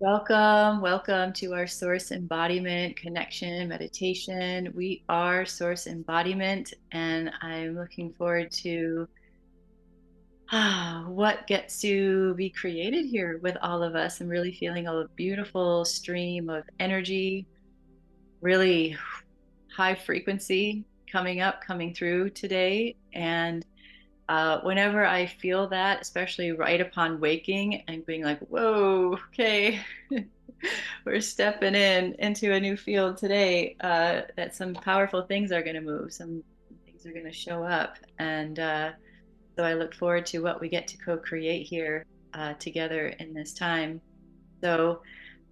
Welcome, welcome to our Source Embodiment Connection Meditation. We are Source Embodiment, and I'm looking forward to what gets to be created here with all of us. I'm really feeling a beautiful stream of energy, really high frequency coming through today. And whenever I feel that, especially right upon waking and being like, whoa, okay, we're stepping into a new field today, that some powerful things are going to move, some things are going to show up. And so I look forward to what we get to co-create here together in this time. So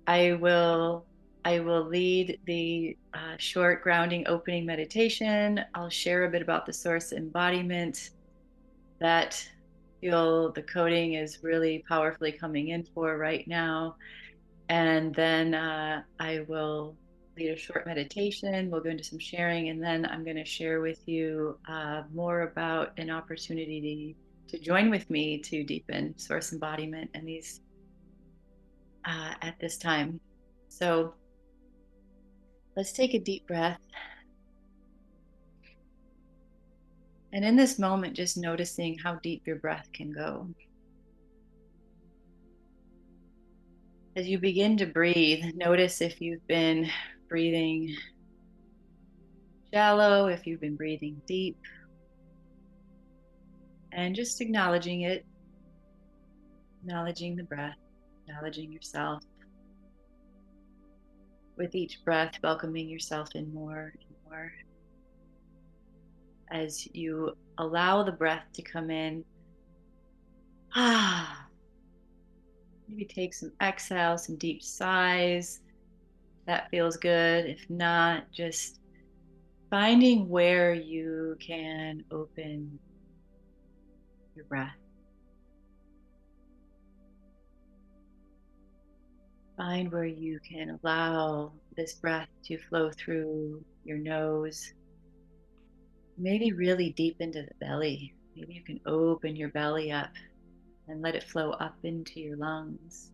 I will I will lead the short grounding opening meditation. I'll share a bit about the source embodiment that feel the coding is really powerfully coming in for right now. And then I will lead a short meditation. We'll go into some sharing, and then I'm going to share with you more about an opportunity to join with me to deepen source embodiment and these at this time. So let's take a deep breath. And in this moment, just noticing how deep your breath can go. As you begin to breathe, notice if you've been breathing shallow, if you've been breathing deep, and just acknowledging it, acknowledging the breath, acknowledging yourself. With each breath, welcoming yourself in more and more. As you allow the breath to come in, maybe take some exhale, some deep sighs. That feels good. If not, just finding where you can open your breath. Find where you can allow this breath to flow through your nose, maybe really deep into the belly. Maybe you can open your belly up and let it flow up into your lungs.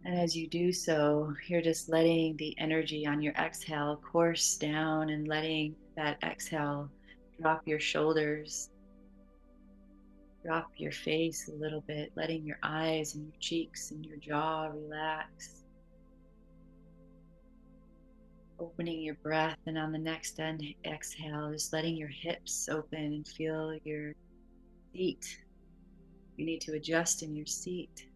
And as you do so, you're just letting the energy on your exhale course down and letting that exhale drop your shoulders, drop your face a little bit, letting your eyes and your cheeks and your jaw relax. Opening your breath, and on the next exhale, just letting your hips open and feel your seat. You need to adjust in your seat.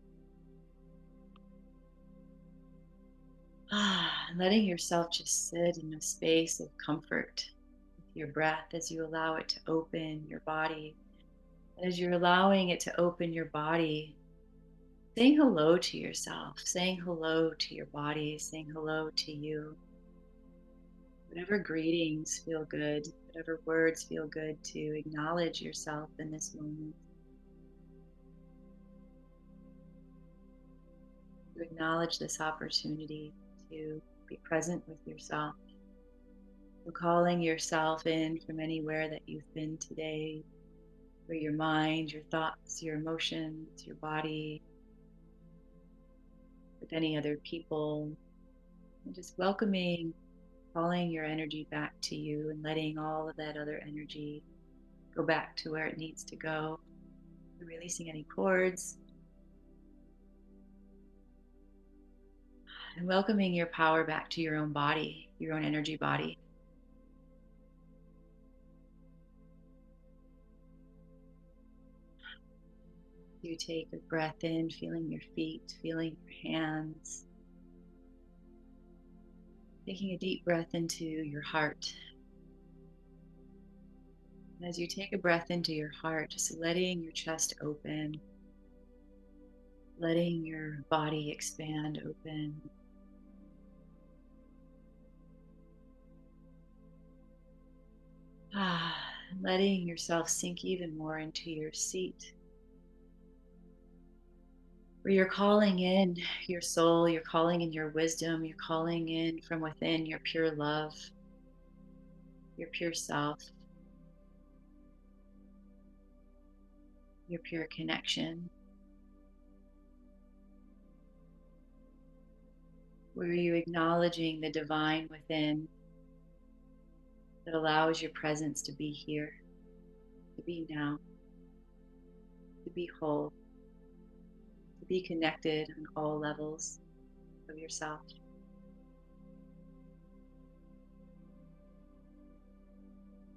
Letting yourself just sit in a space of comfort with your breath as you allow it to open your body. And as you're allowing it to open your body, saying hello to yourself, saying hello to your body, saying hello to you. Whatever greetings feel good, whatever words feel good to acknowledge yourself in this moment. To acknowledge this opportunity to be present with yourself. So calling yourself in from anywhere that you've been today, where your mind, your thoughts, your emotions, your body, with any other people, and just welcoming, calling your energy back to you and letting all of that other energy go back to where it needs to go. Releasing any cords and welcoming your power back to your own body, your own energy body. You take a breath in, feeling your feet, feeling your hands. Taking a deep breath into your heart. And as you take a breath into your heart, just letting your chest open, letting your body expand open. Letting yourself sink even more into your seat, where you're calling in your soul, you're calling in your wisdom, you're calling in from within your pure love, your pure self, your pure connection. Were you acknowledging the divine within that allows your presence to be here, to be now, to be whole, to be connected on all levels of yourself?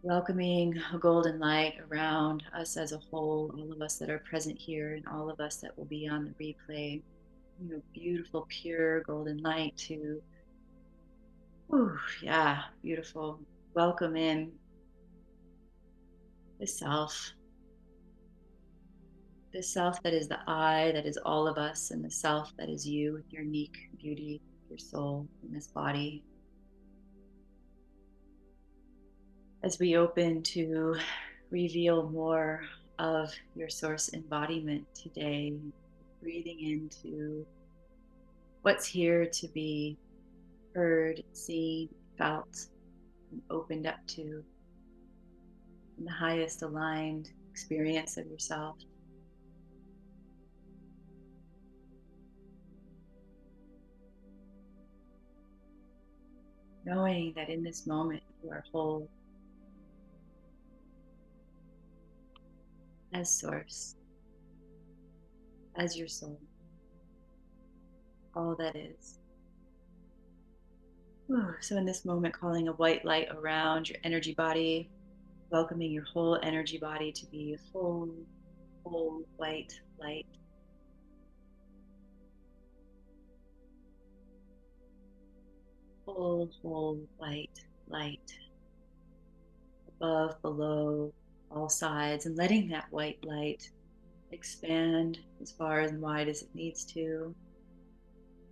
Welcoming a golden light around us as a whole, all of us that are present here and all of us that will be on the replay. Beautiful, pure golden light to, whew, yeah, beautiful. Welcome in the self that is the I, that is all of us, and the self that is you with your unique beauty, your soul in this body. As we open to reveal more of your source embodiment today, breathing into what's here to be heard, seen, felt, and opened up to in the highest aligned experience of yourself. Knowing that in this moment you are whole as source, as your soul, all that is. So in this moment, calling a white light around your energy body, welcoming your whole energy body to be a full, whole white light. Full, whole white light. Above, below, all sides, and letting that white light expand as far and wide as it needs to.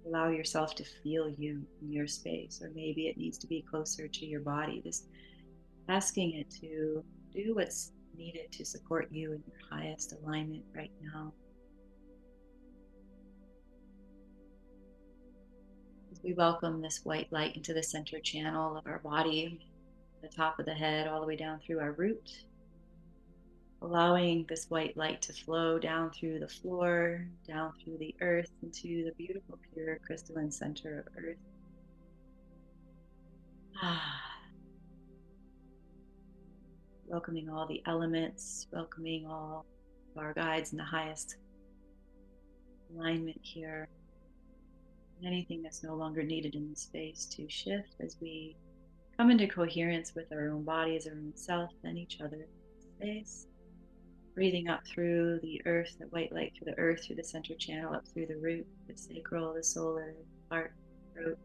Allow yourself to feel you in your space, or maybe it needs to be closer to your body. Just asking it to do what's needed to support you in your highest alignment right now. As we welcome this white light into the center channel of our body, the top of the head, all the way down through our root, allowing this white light to flow down through the floor, down through the earth, into the beautiful, pure, crystalline center of earth. Welcoming all the elements, welcoming all of our guides in the highest alignment here. And anything that's no longer needed in the space to shift as we come into coherence with our own bodies, our own self, and each other in space. Breathing up through the earth, that white light through the earth, through the center channel, up through the root, the sacral, the solar, heart, throat,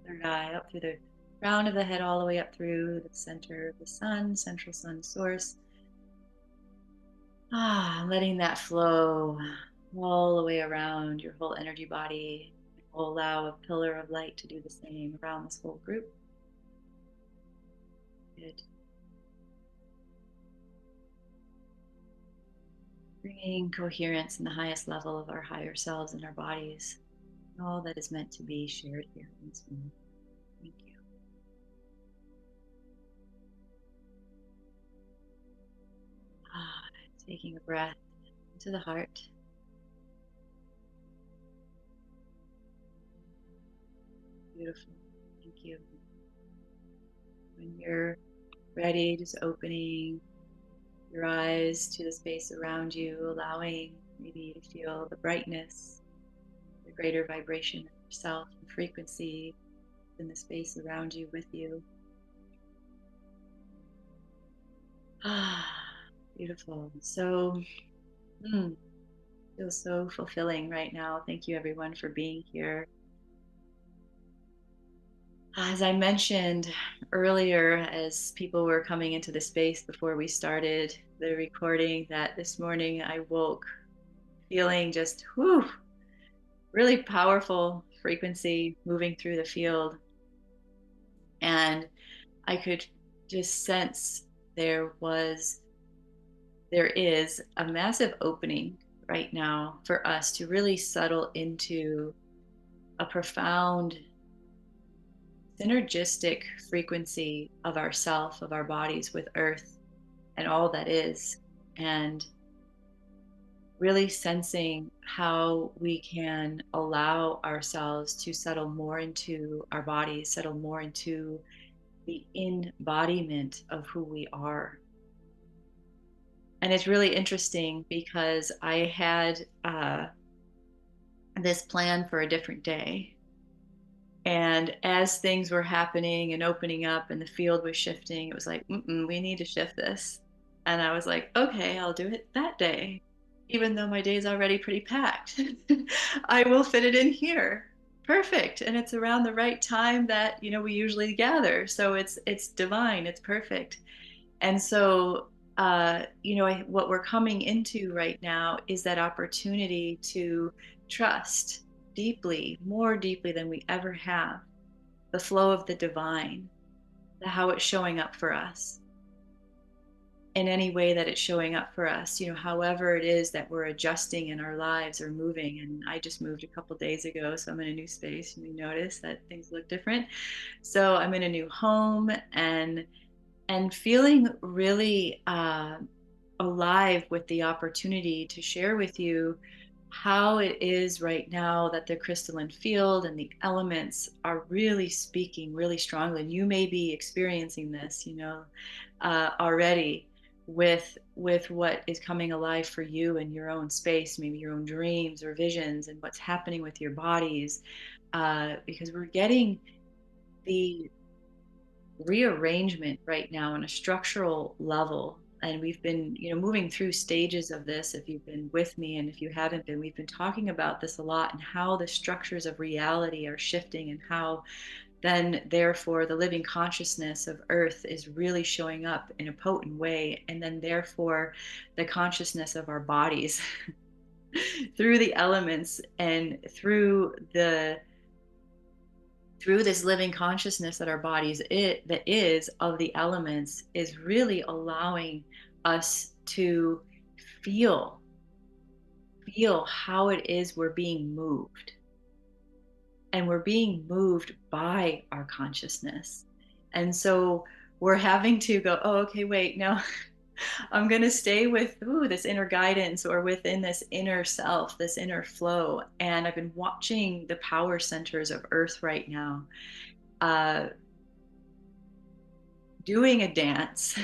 third eye, up through the crown of the head, all the way up through the center of the sun, central sun source. Letting that flow all the way around your whole energy body. We'll allow a pillar of light to do the same around this whole group. Good. Bringing coherence in the highest level of our higher selves and our bodies. All that is meant to be shared here in this moment. Thank you. Taking a breath into the heart. Beautiful. Thank you. When you're ready, just opening your eyes to the space around you, allowing maybe to feel the brightness, the greater vibration of yourself and frequency in the space around you with you. Beautiful. So, feels so fulfilling right now. Thank you, everyone, for being here. As I mentioned earlier, as people were coming into the space before we started the recording, that this morning I woke feeling just really powerful frequency moving through the field. And I could just sense there is a massive opening right now for us to really settle into a profound synergistic frequency of ourself, of our bodies with earth and all that is. And really sensing how we can allow ourselves to settle more into our bodies, settle more into the embodiment of who we are. And it's really interesting because I had this plan for a different day. And as things were happening and opening up and the field was shifting, it was like, we need to shift this. And I was like, okay, I'll do it that day, even though my day's already pretty packed. I will fit it in here. Perfect. And it's around the right time that, we usually gather. So it's divine, it's perfect. And so, what we're coming into right now is that opportunity to trust deeply, more deeply than we ever have, the flow of the divine, how it's showing up for us in any way that it's showing up for us, however it is that we're adjusting in our lives or moving. And I just moved a couple days ago, so I'm in a new space. You may notice that things look different. So I'm in a new home, and feeling really alive with the opportunity to share with you how it is right now that the crystalline field and the elements are really speaking really strongly. And you may be experiencing this, already with what is coming alive for you in your own space, maybe your own dreams or visions, and what's happening with your bodies, because we're getting the rearrangement right now on a structural level. And we've been, moving through stages of this. If you've been with me, and if you haven't been, we've been talking about this a lot, and how the structures of reality are shifting, and how then therefore the living consciousness of earth is really showing up in a potent way. And then therefore the consciousness of our bodies through the elements, and through this living consciousness that our bodies that is of the elements, is really allowing us to feel feel how it is we're being moved, and we're being moved by our consciousness. And so we're having to go, oh, okay, wait, no. I'm going to stay with this inner guidance, or within this inner self, this inner flow. And I've been watching the power centers of earth right now, uh, doing a dance,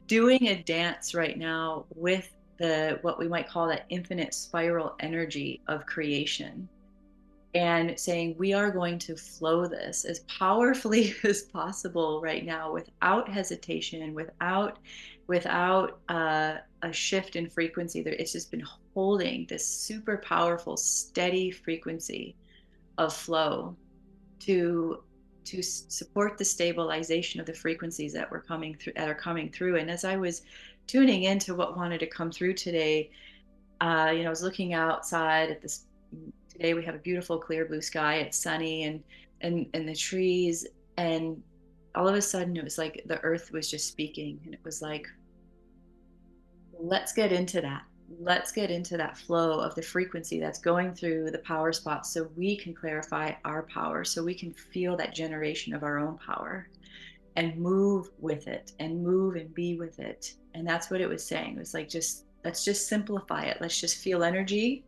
doing a dance right now with the what we might call that infinite spiral energy of creation, and saying we are going to flow this as powerfully as possible right now, without hesitation, without a shift in frequency. There, it's just been holding this super powerful steady frequency of flow to support the stabilization of the frequencies that are coming through. And as I was tuning into what wanted to come through today, I was looking outside at this. Today we have a beautiful clear blue sky. It's sunny, and the trees, and all of a sudden it was like the earth was just speaking, and it was like, let's get into that. Let's get into that flow of the frequency that's going through the power spots, so we can clarify our power, so we can feel that generation of our own power, and move with it, and move and be with it. And that's what it was saying. It was like, just let's just simplify it. Let's just feel energy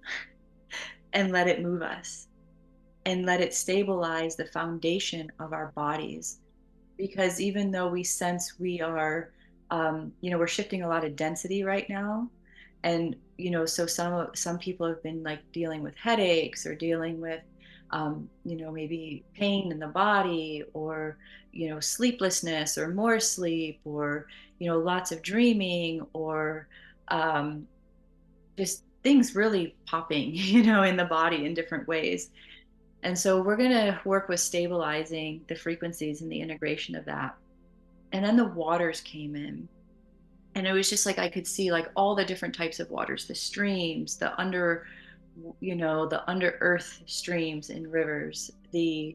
and let it move us, and let it stabilize the foundation of our bodies. Because even though we sense we are, we're shifting a lot of density right now. And so some people have been like dealing with headaches, or dealing with maybe pain in the body, or sleeplessness, or more sleep, or lots of dreaming, or um, just things really popping in the body in different ways. And so we're going to work with stabilizing the frequencies and the integration of that. And then the waters came in. And it was just like I could see like all the different types of waters, the streams, the under earth streams in rivers, the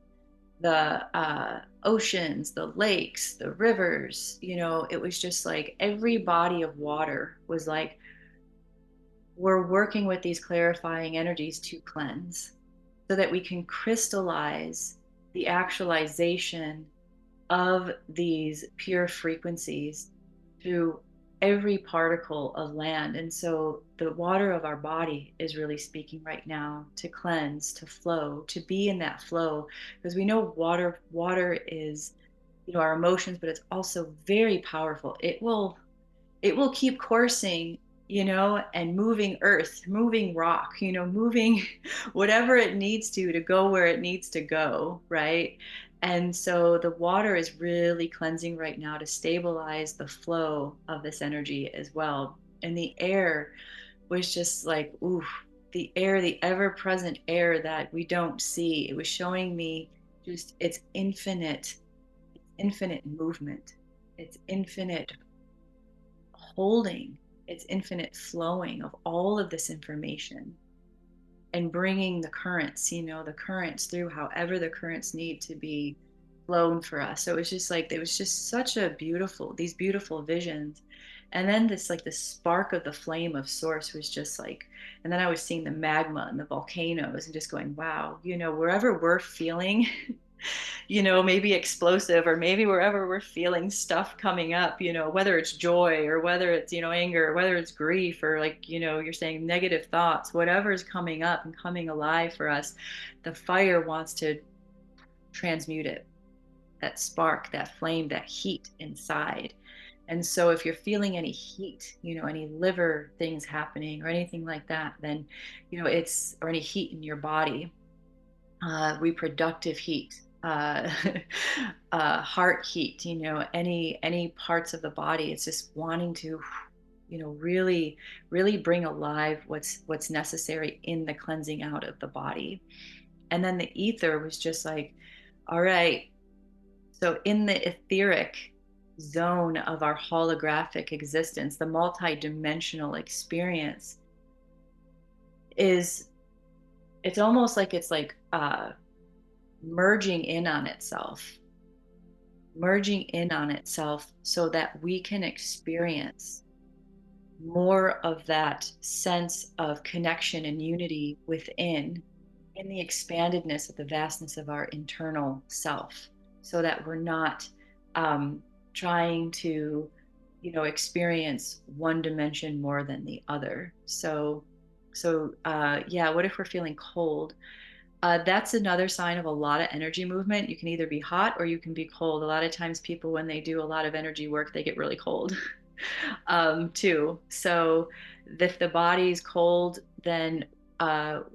oceans, the lakes, the rivers. It was just like every body of water was like, we're working with these clarifying energies to cleanse, so that we can crystallize the actualization of these pure frequencies through every particle of land. And so the water of our body is really speaking right now to cleanse, to flow, to be in that flow. Because we know water is, our emotions, but it's also very powerful. It will keep coursing, and moving earth, moving rock, moving whatever it needs to go where it needs to go, right? And so the water is really cleansing right now to stabilize the flow of this energy as well. And the air was just like, ooh, the air, the ever present air that we don't see. It was showing me just its infinite movement, its infinite holding, its infinite flowing of all of this information and bringing the currents through however the currents need to be flown for us. So it was just like, it was just such these beautiful visions. And then this, like the spark of the flame of source was just like, and then I was seeing the magma and the volcanoes and just going, wow, wherever we're feeling maybe explosive, or maybe wherever we're feeling stuff coming up, whether it's joy or whether it's, anger, or whether it's grief, or like, you're saying negative thoughts, whatever's coming up and coming alive for us, the fire wants to transmute it, that spark, that flame, that heat inside. And so if you're feeling any heat, any liver things happening or anything like that, then, or any heat in your body, reproductive heat, heart heat, any parts of the body. It's just wanting to, really, really bring alive what's necessary in the cleansing out of the body. And then the ether was just like, all right. So in the etheric zone of our holographic existence, the multidimensional experience is, it's almost like it's like merging in on itself, so that we can experience more of that sense of connection and unity within, in the expandedness of the vastness of our internal self, so that we're not trying to, experience one dimension more than the other. Yeah, what if we're feeling cold? That's another sign of a lot of energy movement. You can either be hot or you can be cold. A lot of times, people, when they do a lot of energy work, they get really cold too. So, if the body's cold, then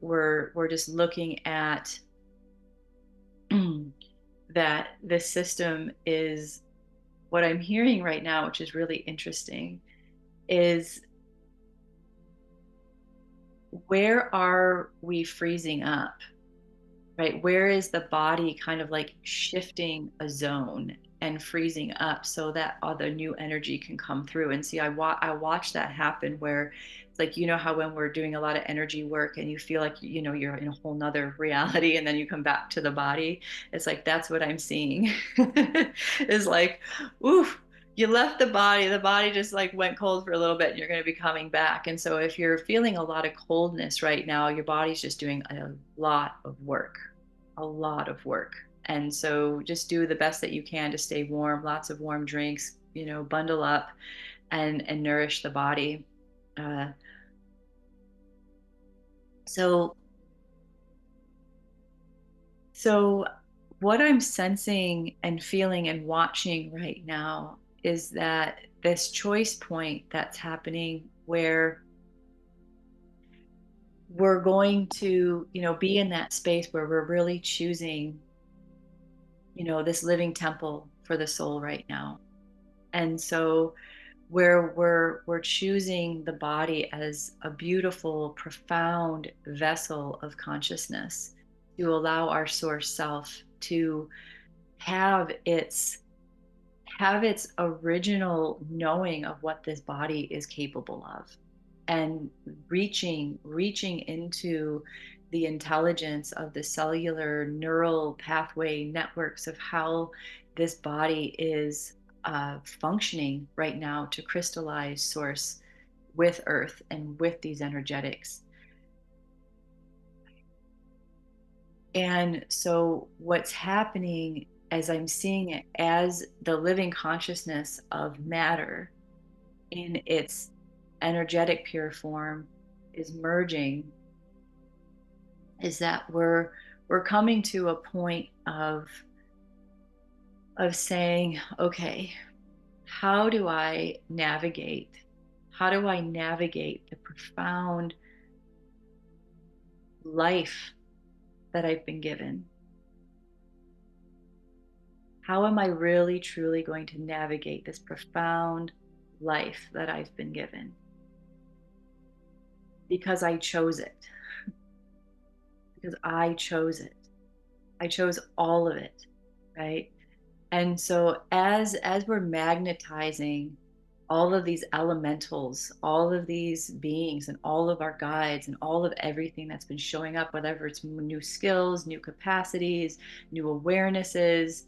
we're just looking at that the system is, what I'm hearing right now, which is really interesting, is where are we freezing up? Right? Where is the body kind of like shifting a zone and freezing up so that other new energy can come through? And see, I watch that happen, where it's like, how when we're doing a lot of energy work and you feel like, you're in a whole nother reality, and then you come back to the body. It's like, that's what I'm seeing. Is like, oof, you left the body just like went cold for a little bit, and you're going to be coming back. And so if you're feeling a lot of coldness right now, your body's just doing a lot of work, a lot of work. And so just do the best that you can to stay warm, lots of warm drinks, bundle up and nourish the body. uh, so so what I'm sensing and feeling and watching right now is that this choice point that's happening, where we're going to, be in that space where we're really choosing, this living temple for the soul right now. And so where we're choosing the body as a beautiful, profound vessel of consciousness, to allow our source self to have its original knowing of what this body is capable of, and reaching into the intelligence of the cellular neural pathway networks of how this body is functioning right now to crystallize source with earth and with these energetics. And so what's happening, as I'm seeing it as the living consciousness of matter, in its energetic pure form is merging, is that we're coming to a point of saying, okay, how do I navigate? How do I navigate the profound life that I've been given? How am I really truly going to navigate this profound life that I've been given? Because I chose it. Because I chose it. I chose all of it, right? And so as we're magnetizing all of these elementals, all of these beings and all of our guides and all of everything that's been showing up, whether it's new skills, new capacities, new awarenesses,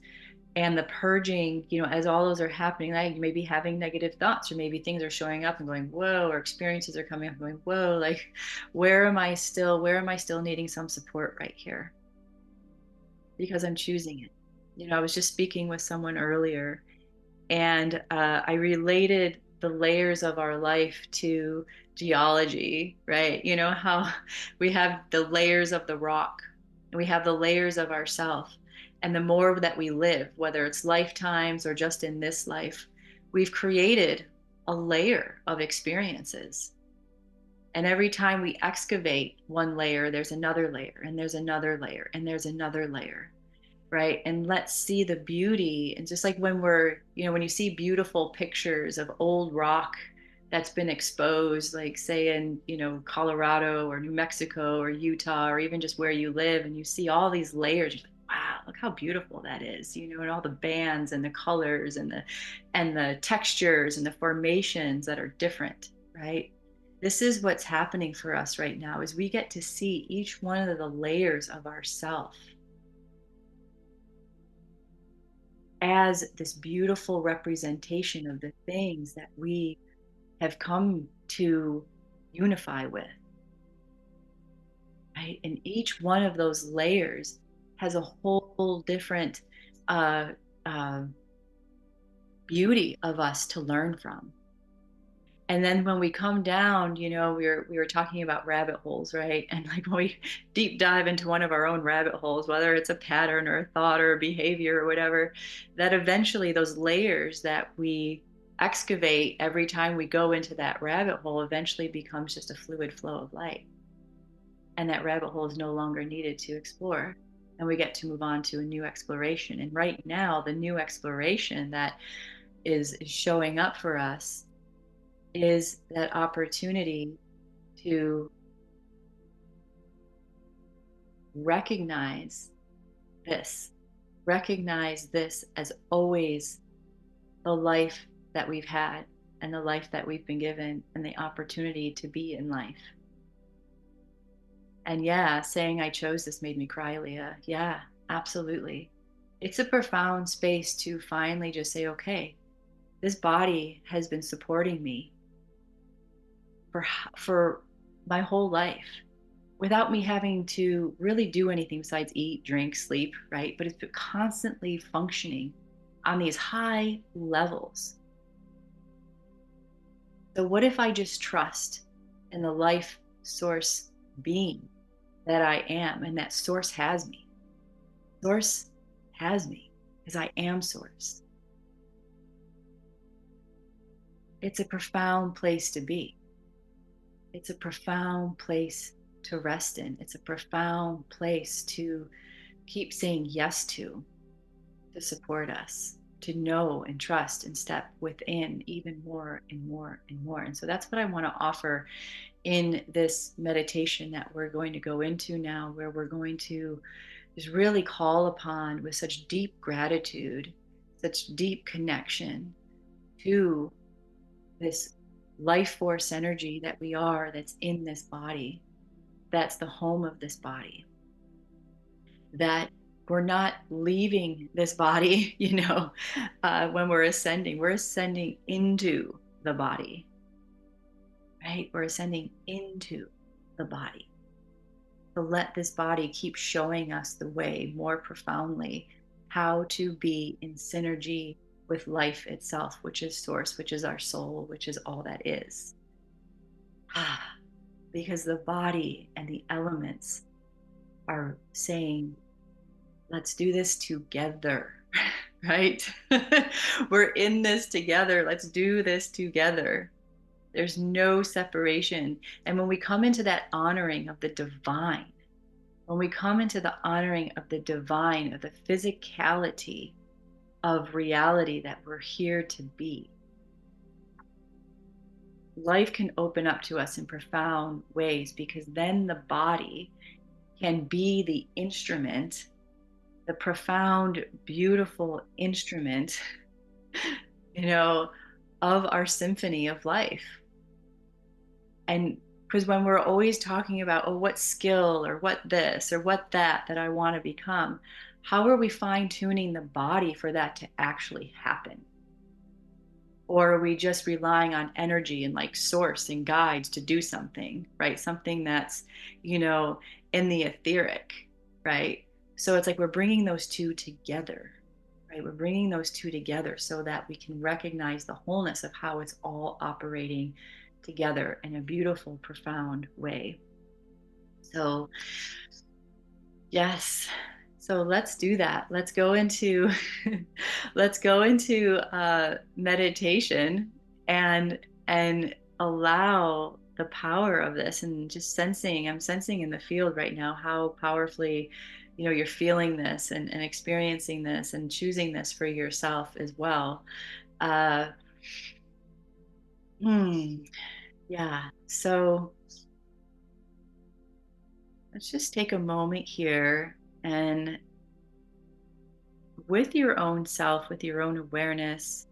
and the purging, as all those are happening, like you may be having negative thoughts, or maybe things are showing up and going, whoa, or experiences are coming up and going, whoa, like where am I still needing some support right here? Because I'm choosing it. I was just speaking with someone earlier, and I related the layers of our life to geology, right? You know how we have the layers of the rock, and we have the layers of ourself. And the more that we live, whether it's lifetimes or just in this life, we've created a layer of experiences. And every time we excavate one layer, there's another layer, and there's another layer, and there's another layer, right? And let's see the beauty. And just like when you see beautiful pictures of old rock that's been exposed, like say in, Colorado or New Mexico or Utah, or even just where you live, and you see all these layers, you're like, wow, look how beautiful that is, and all the bands and the colors and the textures and the formations that are different, right? This is what's happening for us right now, is we get to see each one of the layers of ourself as this beautiful representation of the things that we have come to unify with, right? And each one of those layers has a whole different uh, uh, beauty of us to learn from. And then when we come down, we were talking about rabbit holes, right? And like when we deep dive into one of our own rabbit holes, whether it's a pattern or a thought or a behavior or whatever, that eventually those layers that we excavate every time we go into that rabbit hole eventually becomes just a fluid flow of light. And that rabbit hole is no longer needed to explore. And we get to move on to a new exploration. And right now, the new exploration that is showing up for us is that opportunity to recognize this, recognize this as always the life that we've had and the life that we've been given and the opportunity to be in life. And yeah, saying I chose this made me cry, Leah. Yeah, absolutely. It's a profound space to finally just say, okay, this body has been supporting me for my whole life without me having to really do anything besides eat, drink, sleep, right? But it's constantly functioning on these high levels. So, what if I just trust in the life source being that I am, and that source has me? Source has me because I am source. It's a profound place to be. It's a profound place to rest in. It's a profound place to keep saying yes to support us, to know and trust and step within even more and more and more. And so that's what I want to offer in this meditation that we're going to go into now, where we're going to just really call upon with such deep gratitude, such deep connection to this life force energy that we are, that's in this body, that's the home of this body, that we're not leaving this body, when we're ascending into the body, right? We're ascending into the body. So let this body keep showing us the way more profoundly how to be in synergy with life itself, which is source, which is our soul, which is all that is. Because the body and the elements are saying, let's do this together, right? We're in this together. Let's do this together. There's no separation. And when we come into that honoring of the divine, when we come into the honoring of the divine, of the physicality of reality that we're here to be, life can open up to us in profound ways, because then the body can be the instrument, the profound, beautiful instrument, you know, of our symphony of life. And because when we're always talking about, oh, what skill or what this or what that I want to become, how are we fine tuning the body for that to actually happen? Or are we just relying on energy and like source and guides to do something, right? Something that's, you know, in the etheric, right? So it's like we're bringing those two together, right? We're bringing those two together so that we can recognize the wholeness of how it's all operating together in a beautiful, profound way. So, yes. So let's do that. Let's go into let's go into meditation and allow the power of this, and just sensing, I'm sensing in the field right now how powerfully, you know, you're feeling this and experiencing this and choosing this for yourself as well. Uh, hmm, yeah. So let's just take a moment here, and with your own self, with your own awareness,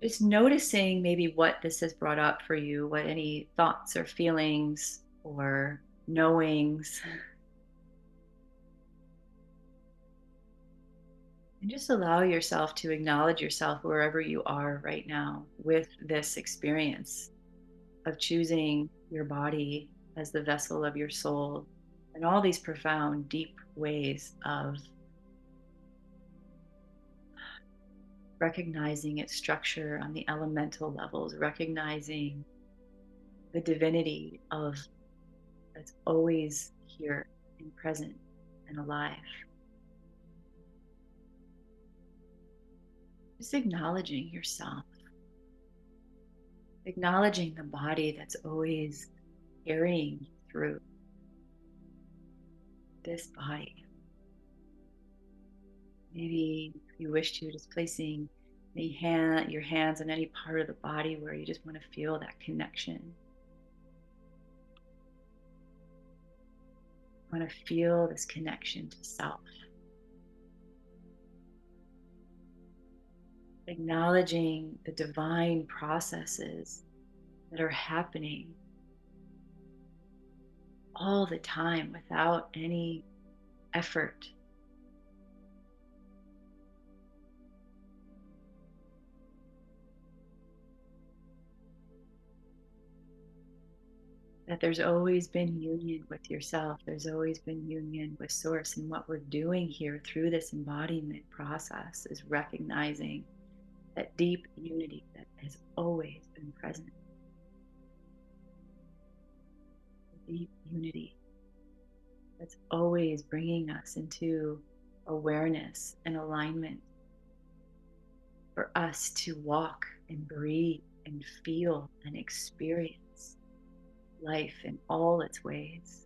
just noticing maybe what this has brought up for you, what any thoughts or feelings or knowings, and just allow yourself to acknowledge yourself wherever you are right now with this experience of choosing your body as the vessel of your soul, and all these profound, deep ways of recognizing its structure on the elemental levels, recognizing the divinity of that's always here and present and alive. Just acknowledging yourself, acknowledging the body that's always carrying you through this body. Maybe if you wish to, just placing your hands on any part of the body where you just want to feel that connection. You want to feel this connection to self. Acknowledging the divine processes that are happening all the time without any effort. That there's always been union with yourself, there's always been union with source. And what we're doing here through this embodiment process is recognizing that deep unity that has always been present. Deep unity that's always bringing us into awareness and alignment for us to walk and breathe and feel and experience life in all its ways.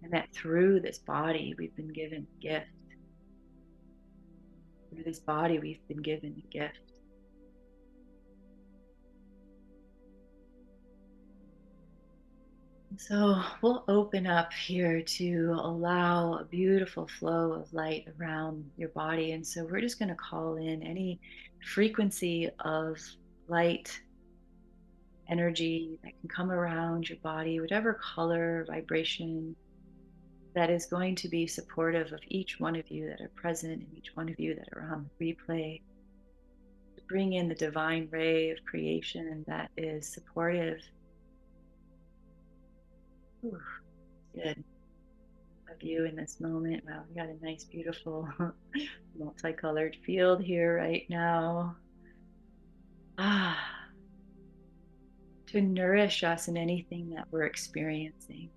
And that through this body, we've been given a gift. Through this body, we've been given a gift. So we'll open up here to allow a beautiful flow of light around your body. And so we're just going to call in any frequency of light energy that can come around your body, whatever color, vibration that is going to be supportive of each one of you that are present and each one of you that are on the replay. To bring in the divine ray of creation that is supportive. Ooh, good. Of you in this moment. Wow, we got a nice, beautiful, multicolored field here right now. Ah, to nourish us in anything that we're experiencing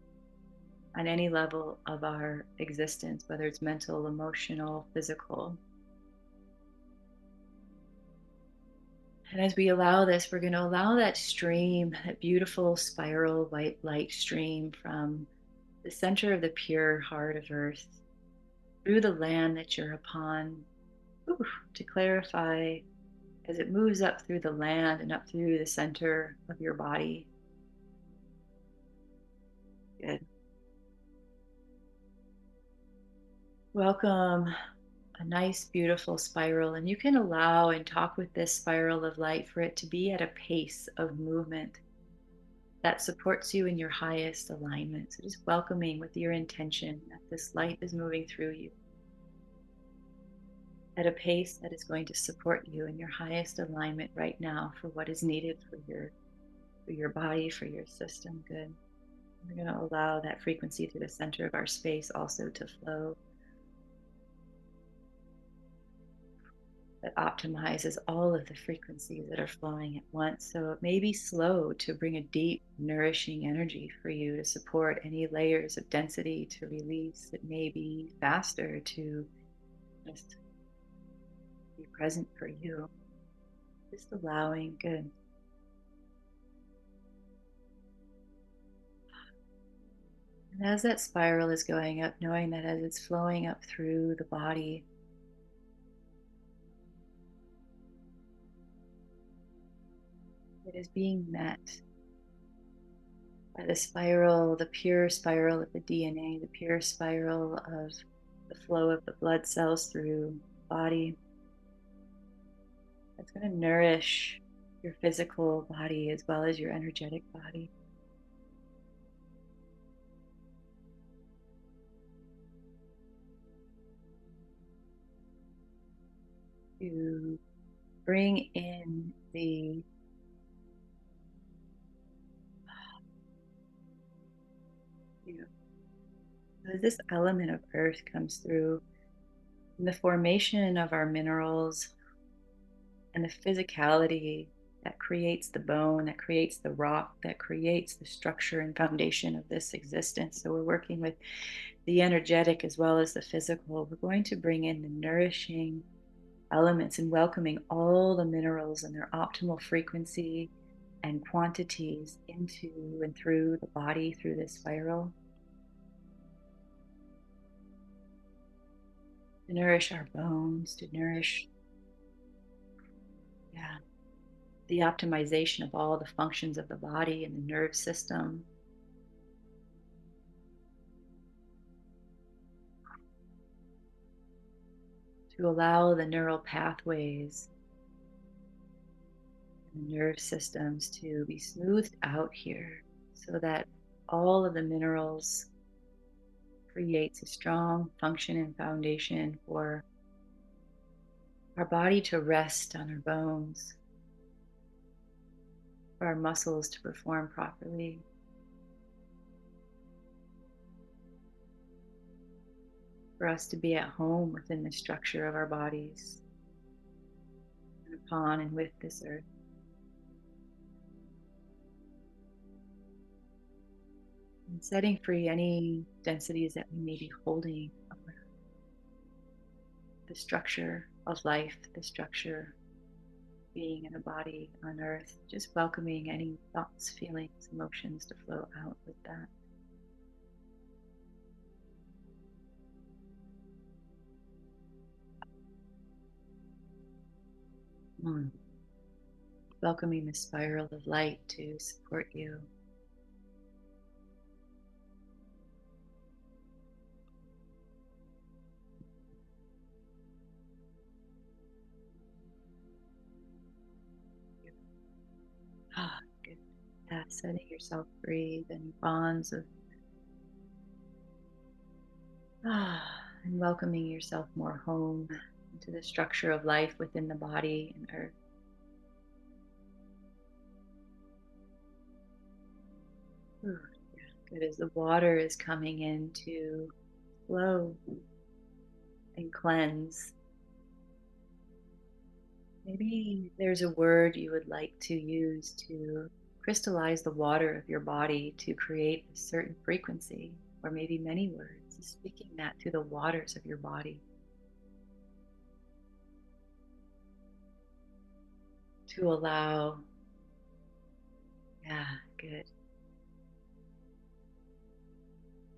on any level of our existence, whether it's mental, emotional, physical. And as we allow this, we're going to allow that stream, that beautiful spiral white light stream from the center of the pure heart of earth through the land that you're upon, ooh, to clarify as it moves up through the land and up through the center of your body. Good. Welcome a nice, beautiful spiral. And you can allow and talk with this spiral of light for it to be at a pace of movement that supports you in your highest alignment. So just welcoming with your intention that this light is moving through you at a pace that is going to support you in your highest alignment right now for what is needed for your body, for your system. Good. We're going to allow that frequency through the center of our space also to flow. That optimizes all of the frequencies that are flowing at once. So it may be slow to bring a deep, nourishing energy for you to support any layers of density to release. It may be faster to just be present for you. Just allowing. Good. And as that spiral is going up, knowing that as it's flowing up through the body, it is being met by the spiral, the pure spiral of the DNA, the pure spiral of the flow of the blood cells through the body. That's going to nourish your physical body as well as your energetic body. To bring in the you know, as this element of earth comes through in the formation of our minerals and the physicality that creates the bone, that creates the rock, that creates the structure and foundation of this existence. So we're working with the energetic as well as the physical. We're going to bring in the nourishing elements and welcoming all the minerals and their optimal frequency and quantities into and through the body through this spiral to nourish our bones, to nourish, yeah, the optimization of all the functions of the body and the nerve system. To allow the neural pathways and the nerve systems to be smoothed out here so that all of the minerals creates a strong function and foundation for our body to rest on our bones, for our muscles to perform properly, for us to be at home within the structure of our bodies and upon and with this earth. And setting free any densities that we may be holding over the structure of life, the structure being in a body on earth, just welcoming any thoughts, feelings, emotions to flow out with that. Mm. Welcoming the spiral of light to support you. Ah, good. Yeah, setting yourself free, then bonds of and welcoming yourself more home into the structure of life within the body and earth. Ooh, yeah, good as the water is coming in to flow and cleanse. Maybe there's a word you would like to use to crystallize the water of your body to create a certain frequency, or maybe many words, speaking that through the waters of your body to allow, yeah, good.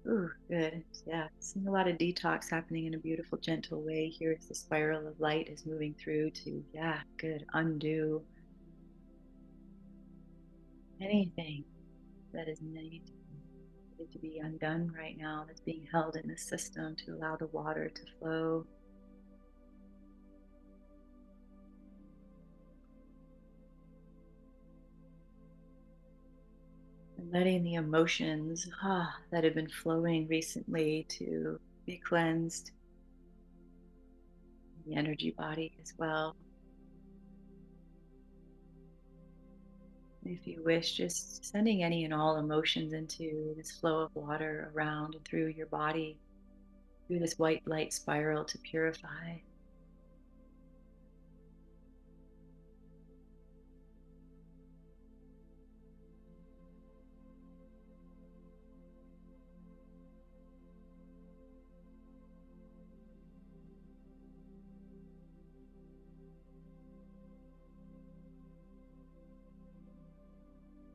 Ooh, good. Yeah, seeing a lot of detox happening in a beautiful, gentle way here as the spiral of light is moving through to, yeah, good, undo anything that is needed to be undone right now that's being held in the system to allow the water to flow. And letting the emotions that have been flowing recently to be cleansed, the energy body as well. If you wish, just sending any and all emotions into this flow of water around and through your body, through this white light spiral to purify.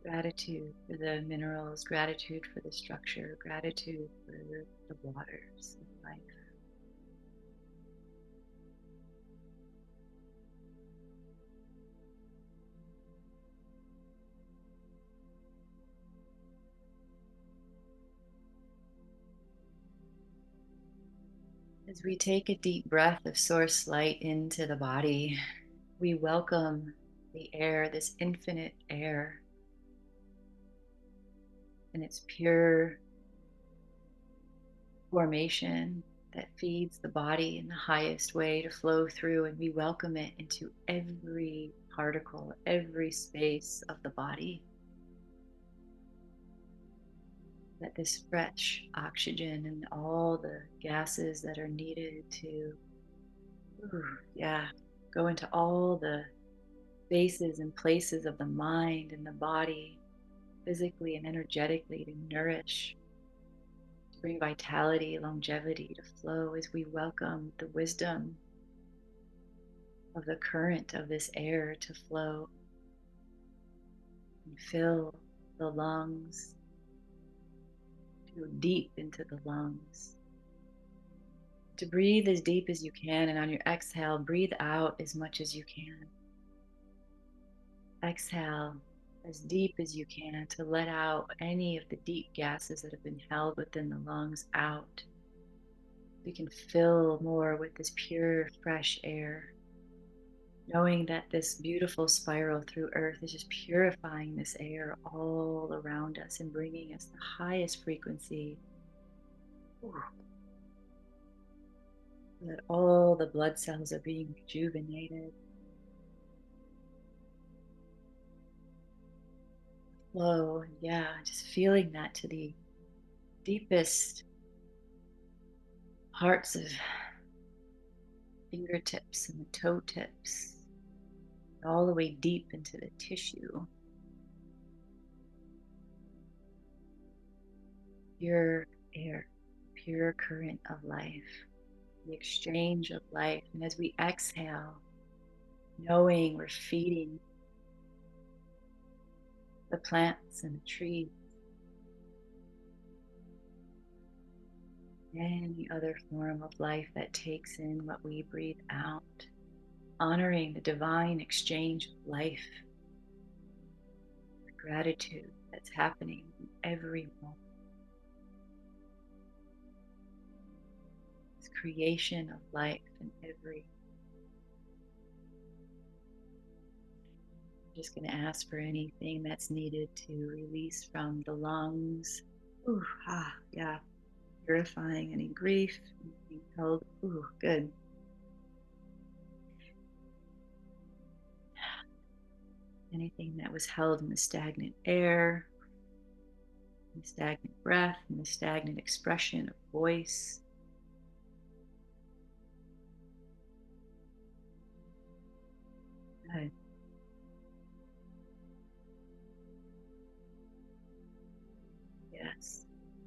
Gratitude for the minerals, gratitude for the structure, gratitude for the waters of life. As we take a deep breath of source light into the body, we welcome the air, this infinite air, and its pure formation that feeds the body in the highest way to flow through, and we welcome it into every particle, every space of the body. That this fresh oxygen and all the gases that are needed to, yeah, go into all the spaces and places of the mind and the body, physically and energetically, to nourish, to bring vitality, longevity to flow as we welcome the wisdom of the current of this air to flow and fill the lungs, to go deep into the lungs. To breathe as deep as you can, and on your exhale, breathe out as much as you can. Exhale as deep as you can to let out any of the deep gases that have been held within the lungs out. We can fill more with this pure, fresh air, knowing that this beautiful spiral through earth is just purifying this air all around us and bringing us the highest frequency. Ooh. That all the blood cells are being rejuvenated. Flow, and yeah, just feeling that to the deepest parts of fingertips and the toe tips, all the way deep into the tissue. Pure air, pure current of life, the exchange of life. And as we exhale, knowing we're feeding the plants and the trees, any other form of life that takes in what we breathe out, honoring the divine exchange of life, the gratitude that's happening in every moment. This creation of life in every. I'm just going to ask for anything that's needed to release from the lungs. Ooh, yeah, purifying any grief, anything held. Ooh, good. Anything that was held in the stagnant air, in the stagnant breath, in the stagnant expression of voice. Good. Yes.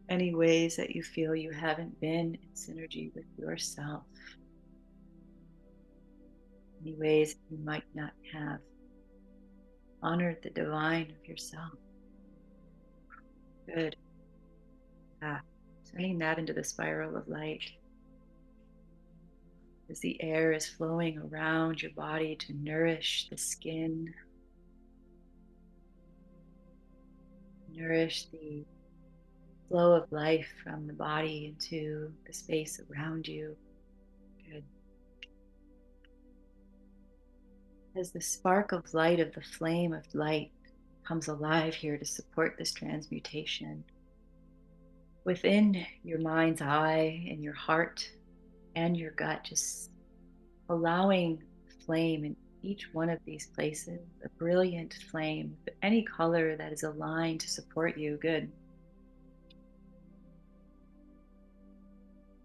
Any ways that you feel you haven't been in synergy with yourself, any ways you might not have honored the divine of yourself. Good. Ah, turning that into the spiral of light as the air is flowing around your body to nourish the skin, nourish the flow of life from the body into the space around you. Good. As the spark of light of the flame of light comes alive here to support this transmutation within your mind's eye and your heart and your gut, just allowing flame in each one of these places, a brilliant flame, any color that is aligned to support you. Good.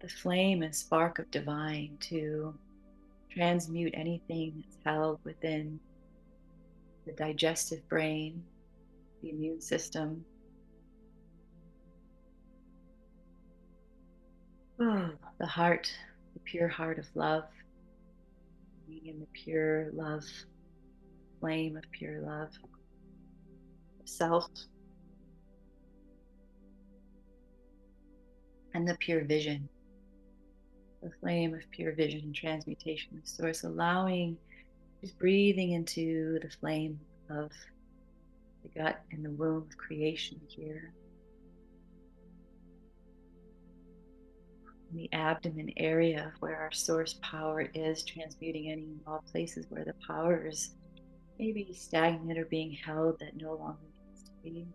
The flame and spark of divine to transmute anything that's held within the digestive brain, the immune system. Oh, the heart, the pure heart of love, being in the pure love, flame of pure love, self, and the pure vision, the flame of pure vision and transmutation of source, allowing, just breathing into the flame of the gut and the womb of creation here. In the abdomen area where our source power is, transmuting any and all places where the power is maybe stagnant or being held that no longer needs to be.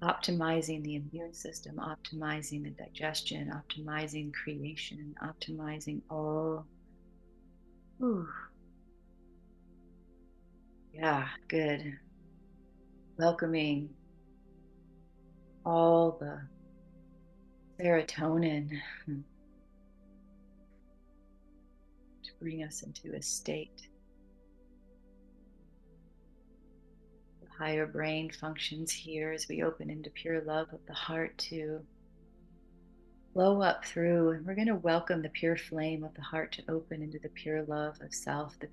Optimizing the immune system, optimizing the digestion, optimizing creation, optimizing all. Ooh, yeah, good. Welcoming all the serotonin to bring us into a state. The higher brain functions here as we open into pure love of the heart to flow up through, and we're going to welcome the pure flame of the heart to open into the pure love of self, the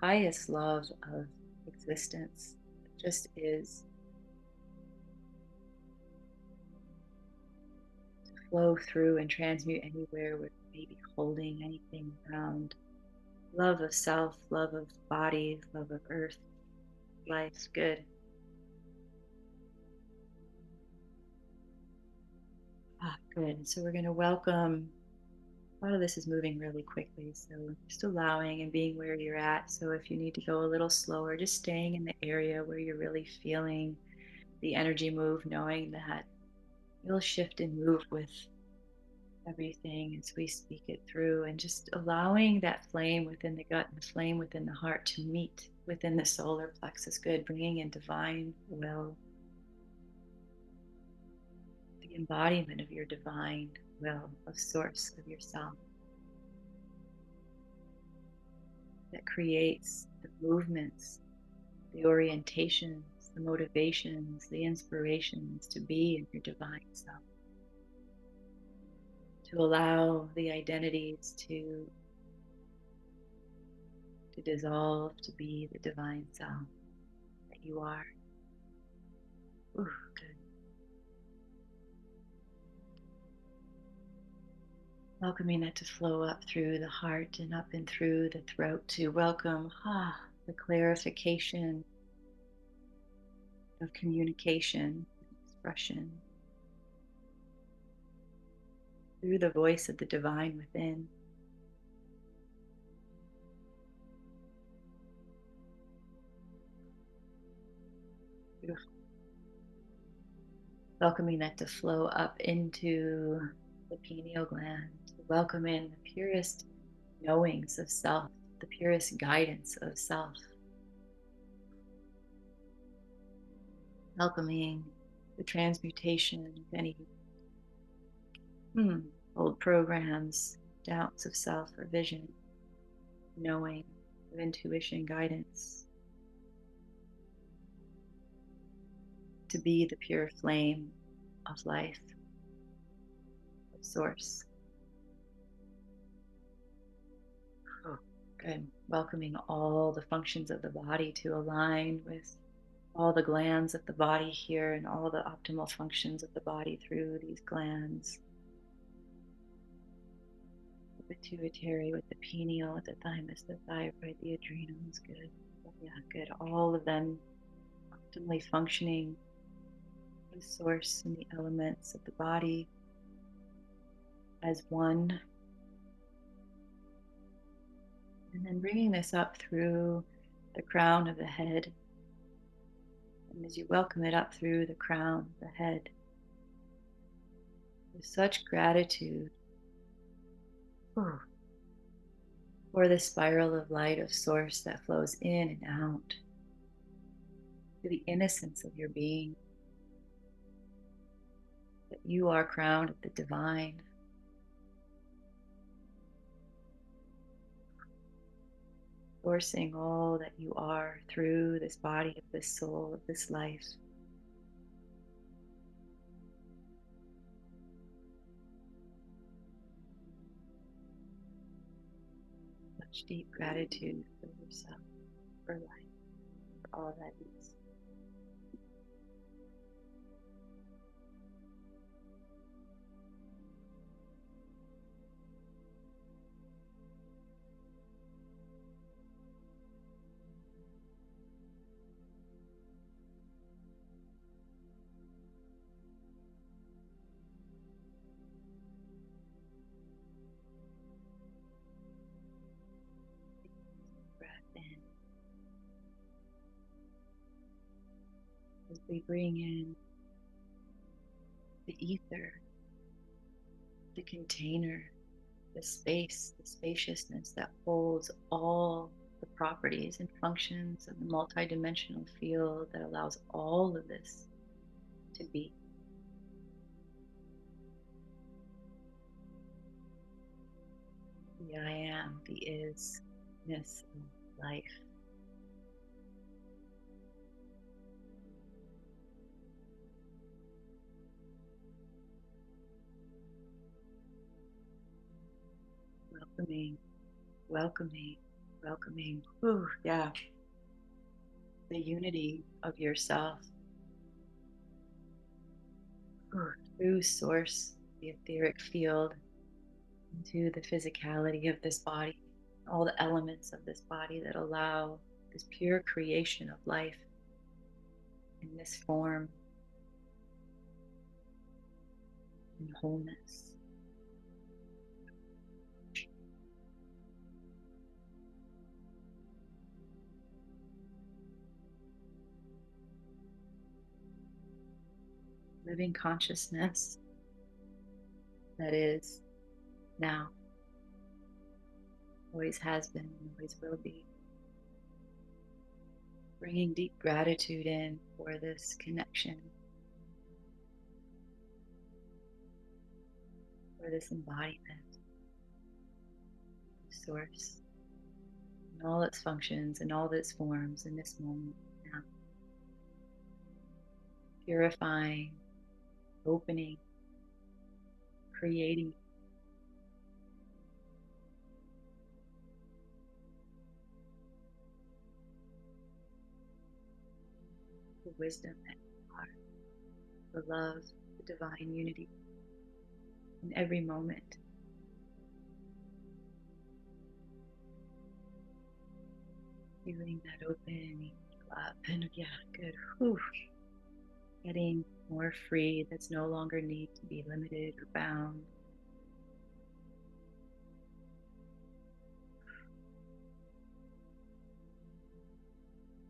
highest love of existence. It just is. To flow through and transmute anywhere we're maybe holding anything around. Love of self, love of body, love of earth, life. Good. Ah, good. So we're going to welcome. A lot of this is moving really quickly, so just allowing and being where you're at. So if you need to go a little slower, just staying in the area where you're really feeling the energy move, knowing that you'll shift and move with everything as we speak it through, and just allowing that flame within the gut and the flame within the heart to meet within the solar plexus. Good. Bringing in divine will, the embodiment of your divine will, of source, of yourself, that creates the movements, the orientations, the motivations, the inspirations to be in your divine self, to allow the identities to dissolve, to be the divine self that you are. Ooh, good. Welcoming that to flow up through the heart and up and through the throat to welcome the clarification of communication, expression through the voice of the divine within. Beautiful. Welcoming that to flow up into the pineal gland, to welcome in the purest knowings of self, the purest guidance of self. Welcoming the transmutation of any old programs, doubts of self or vision, knowing, of intuition, guidance, to be the pure flame of life, of source. Oh, good. Welcoming all the functions of the body to align with all the glands of the body here and all the optimal functions of the body through these glands. The pituitary with the pineal, with the thymus, the thyroid, the adrenals, good. Yeah, good. All of them optimally functioning, the source and the elements of the body as one. And then bringing this up through the crown of the head. And as you welcome it up through the crown of the head, with such gratitude for the spiral of light of source that flows in and out, to the innocence of your being, that you are crowned at the divine. Forcing all that you are through this body of this soul, of this life. Such deep gratitude for yourself, for life, for all that is. Breath in. As we bring in the ether, the container, the space, the spaciousness that holds all the properties and functions of the multidimensional field that allows all of this to be. The I am, the isness of life. Welcoming, welcoming, welcoming. Ooh, yeah. The unity of yourself. Ooh, through source, the etheric field, into the physicality of this body, all the elements of this body that allow this pure creation of life in this form and wholeness. Living consciousness that is now, always has been, always will be. Bringing deep gratitude in for this connection, for this embodiment of source and all its functions and all its forms in this moment now. Purifying, opening, creating. The wisdom that you are, the love, the divine unity in every moment. Feeling that opening up and yeah, good. Whew. Getting more free. That's no longer need to be limited or bound.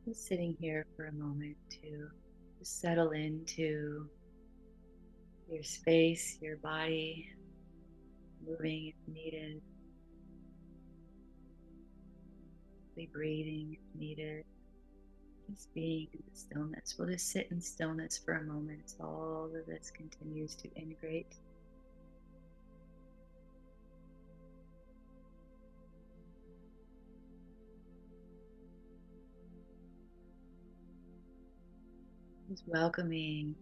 Just sitting here for a moment to just settle into your space, your body, moving if needed, breathing if needed, just being in the stillness. We'll just sit in stillness for a moment as all of this continues to integrate. Just welcoming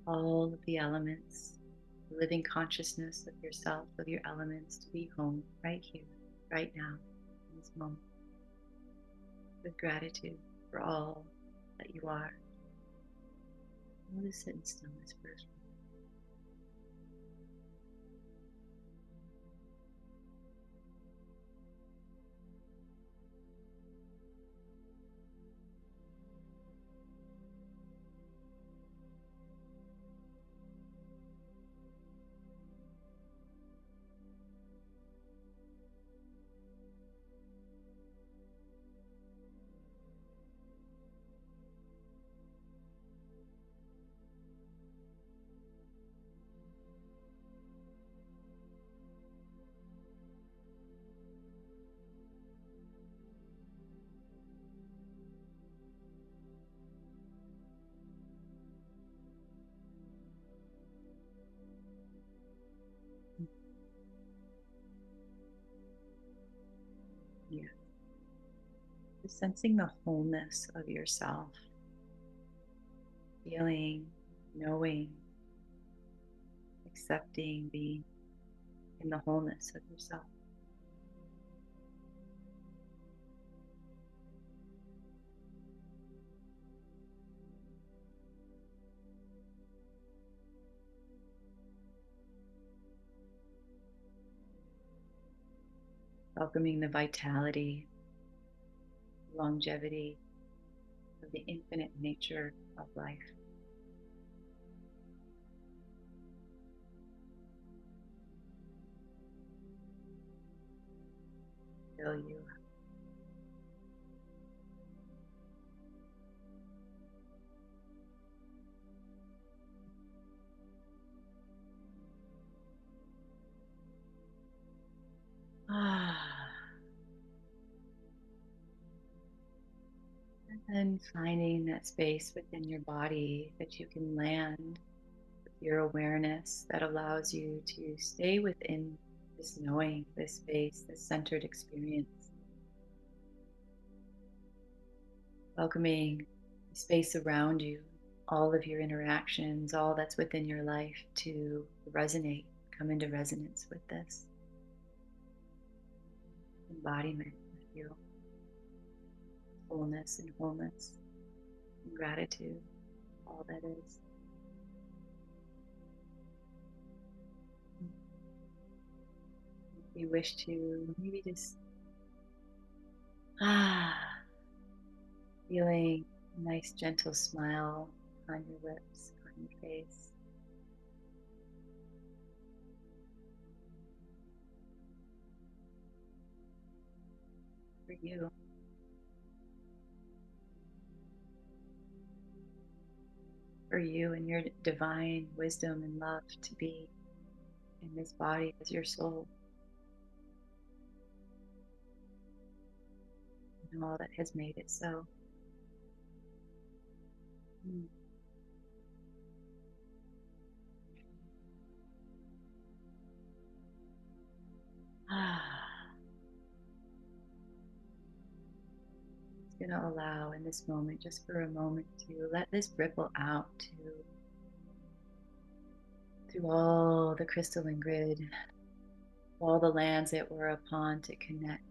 all of the elements, the living consciousness of yourself, of your elements to be home right here, right now, in this moment, with gratitude for all that you are. We'll just sit in stillness first. Yeah. Just sensing the wholeness of yourself, feeling, knowing, accepting, being in the wholeness of yourself. Welcoming the vitality, longevity of the infinite nature of life. Feel you. Ah. And then finding that space within your body that you can land with your awareness that allows you to stay within this knowing, this space, this centered experience. Welcoming the space around you, all of your interactions, all that's within your life to resonate, come into resonance with this embodiment of you, wholeness and wholeness and gratitude, all that is. If you wish to, maybe just feeling a nice gentle smile on your lips, on your face. For you, for you and your divine wisdom and love to be in this body as your soul and all that has made it so. Mm. Ah, it's going to allow in this moment, just for a moment, to let this ripple out to through all the crystalline grid, all the lands that we're upon, to connect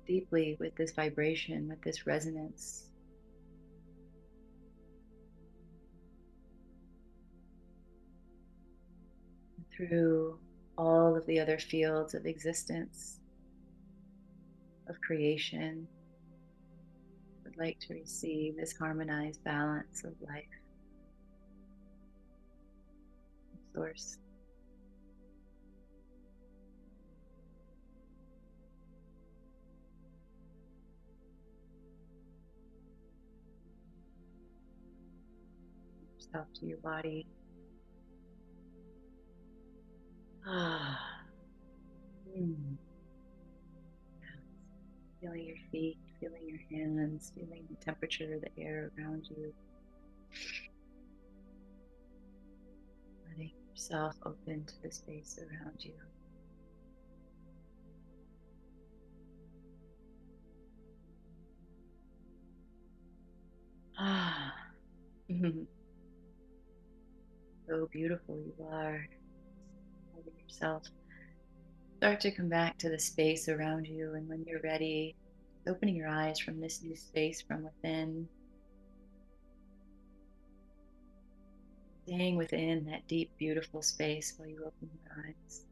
deeply with this vibration, with this resonance, through all of the other fields of existence, of creation. Would like to receive this harmonized balance of life, source. Yourself to your body. Ah. Mm. Feeling your feet, feeling your hands, feeling the temperature of the air around you. Letting yourself open to the space around you. Ah. So beautiful you are. Loving yourself. Start to come back to the space around you. And when you're ready, opening your eyes from this new space from within, staying within that deep, beautiful space while you open your eyes.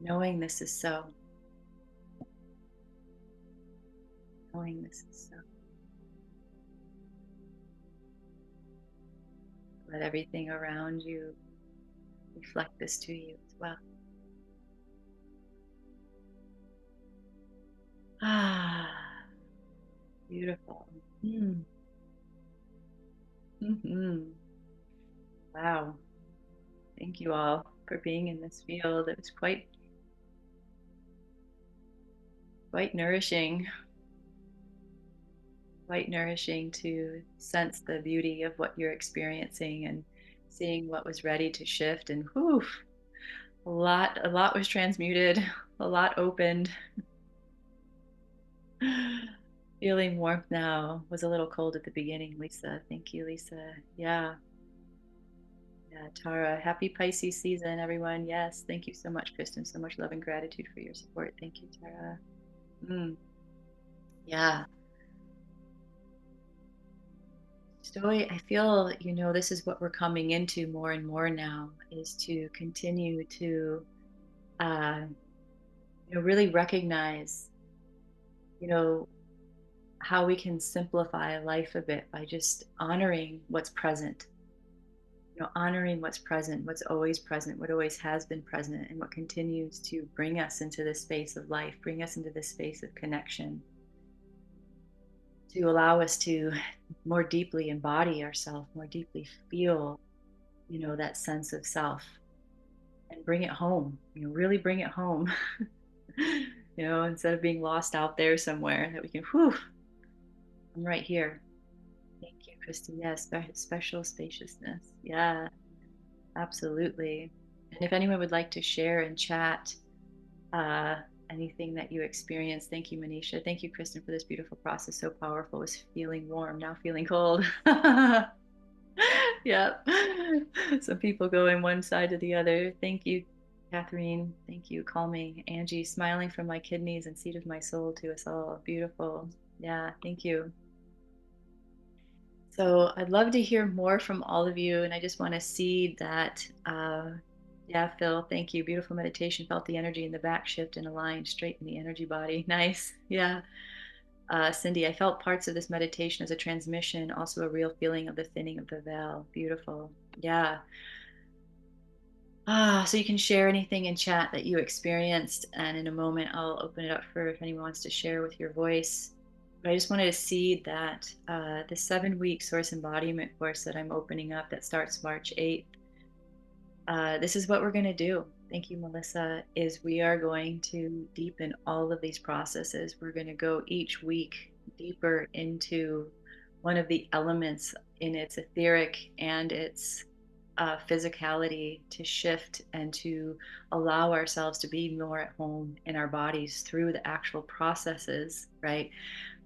Knowing this is so. Knowing this is so. Let everything around you reflect this to you as well. Ah, beautiful. Mm. Hmm. Wow. Thank you all for being in this field. It was quite nourishing, quite nourishing to sense the beauty of what you're experiencing and seeing what was ready to shift. And whew, a lot was transmuted, a lot opened. Feeling warmth now. Was a little cold at the beginning, Lisa. Thank you, Lisa. Yeah. Yeah, Tara. Happy Pisces season, everyone. Yes. Thank you so much, Kristen. So much love and gratitude for your support. Thank you, Tara. Mm, yeah. Story, I feel, this is what we're coming into more and more now is to continue to, uh, really recognize, you know, how we can simplify life a bit by just honoring what's present, honoring what's present, what's always present, what always has been present, and what continues to bring us into this space of life, bring us into this space of connection, to allow us to more deeply embody ourselves, more deeply feel, that sense of self and bring it home, really bring it home, instead of being lost out there somewhere, that we can, whew, I'm right here. Thank you, Christy. Yes, special spaciousness. Yeah, absolutely. And if anyone would like to share and chat uh, anything that you experienced, thank you, Manisha. Thank you, Kristen, for this beautiful process. So powerful. It was feeling warm, now feeling cold. Yep. Some people go in one side to the other. Thank you, Catherine. Thank you, calming. Angie, smiling from my kidneys and seat of my soul to us all. Beautiful. Yeah, thank you. So I'd love to hear more from all of you. And I just want to seed that. Yeah, Phil, thank you. Beautiful meditation. Felt the energy in the back shift and aligned straight in the energy body. Nice. Yeah. Cindy, I felt parts of this meditation as a transmission, also a real feeling of the thinning of the veil. Beautiful. Yeah. So you can share anything in chat that you experienced, and in a moment I'll open it up for if anyone wants to share with your voice. But I just wanted to seed that the 7-week source embodiment course that I'm opening up that starts March 8th. This is what we're going to do. Thank you, Melissa. Is we are going to deepen all of these processes. We're going to go each week deeper into one of the elements in its etheric and its physicality to shift and to allow ourselves to be more at home in our bodies through the actual processes, right,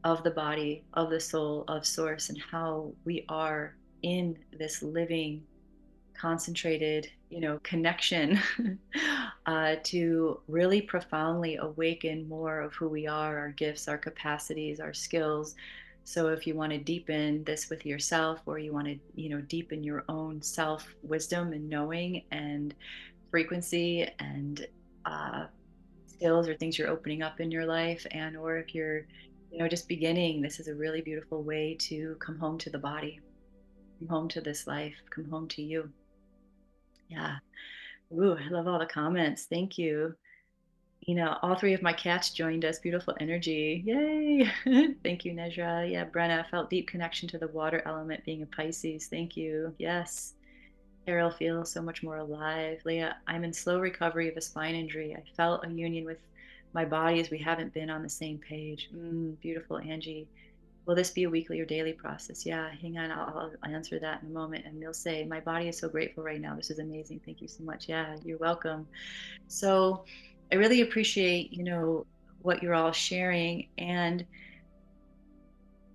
of the body, of the soul, of source, and how we are in this living concentrated, connection to really profoundly awaken more of who we are, our gifts, our capacities, our skills. So if you want to deepen this with yourself, or you want to, deepen your own self wisdom and knowing and frequency and skills or things you're opening up in your life, and or if you're, just beginning, this is a really beautiful way to come home to the body, come home to this life, come home to you. Yeah. Ooh, I love all the comments. Thank you. All three of my cats joined us. Beautiful energy. Yay. Thank you, Nejra. Yeah, Brenna felt deep connection to the water element being a Pisces. Thank you. Yes. Carol feels so much more alive. Leah, I'm in slow recovery of a spine injury. I felt a union with my body as we haven't been on the same page. Beautiful, Angie. Will this be a weekly or daily process? Yeah, hang on. I'll answer that in a moment. And they'll say, my body is so grateful right now. This is amazing. Thank you so much. Yeah, you're welcome. So I really appreciate, what you're all sharing. And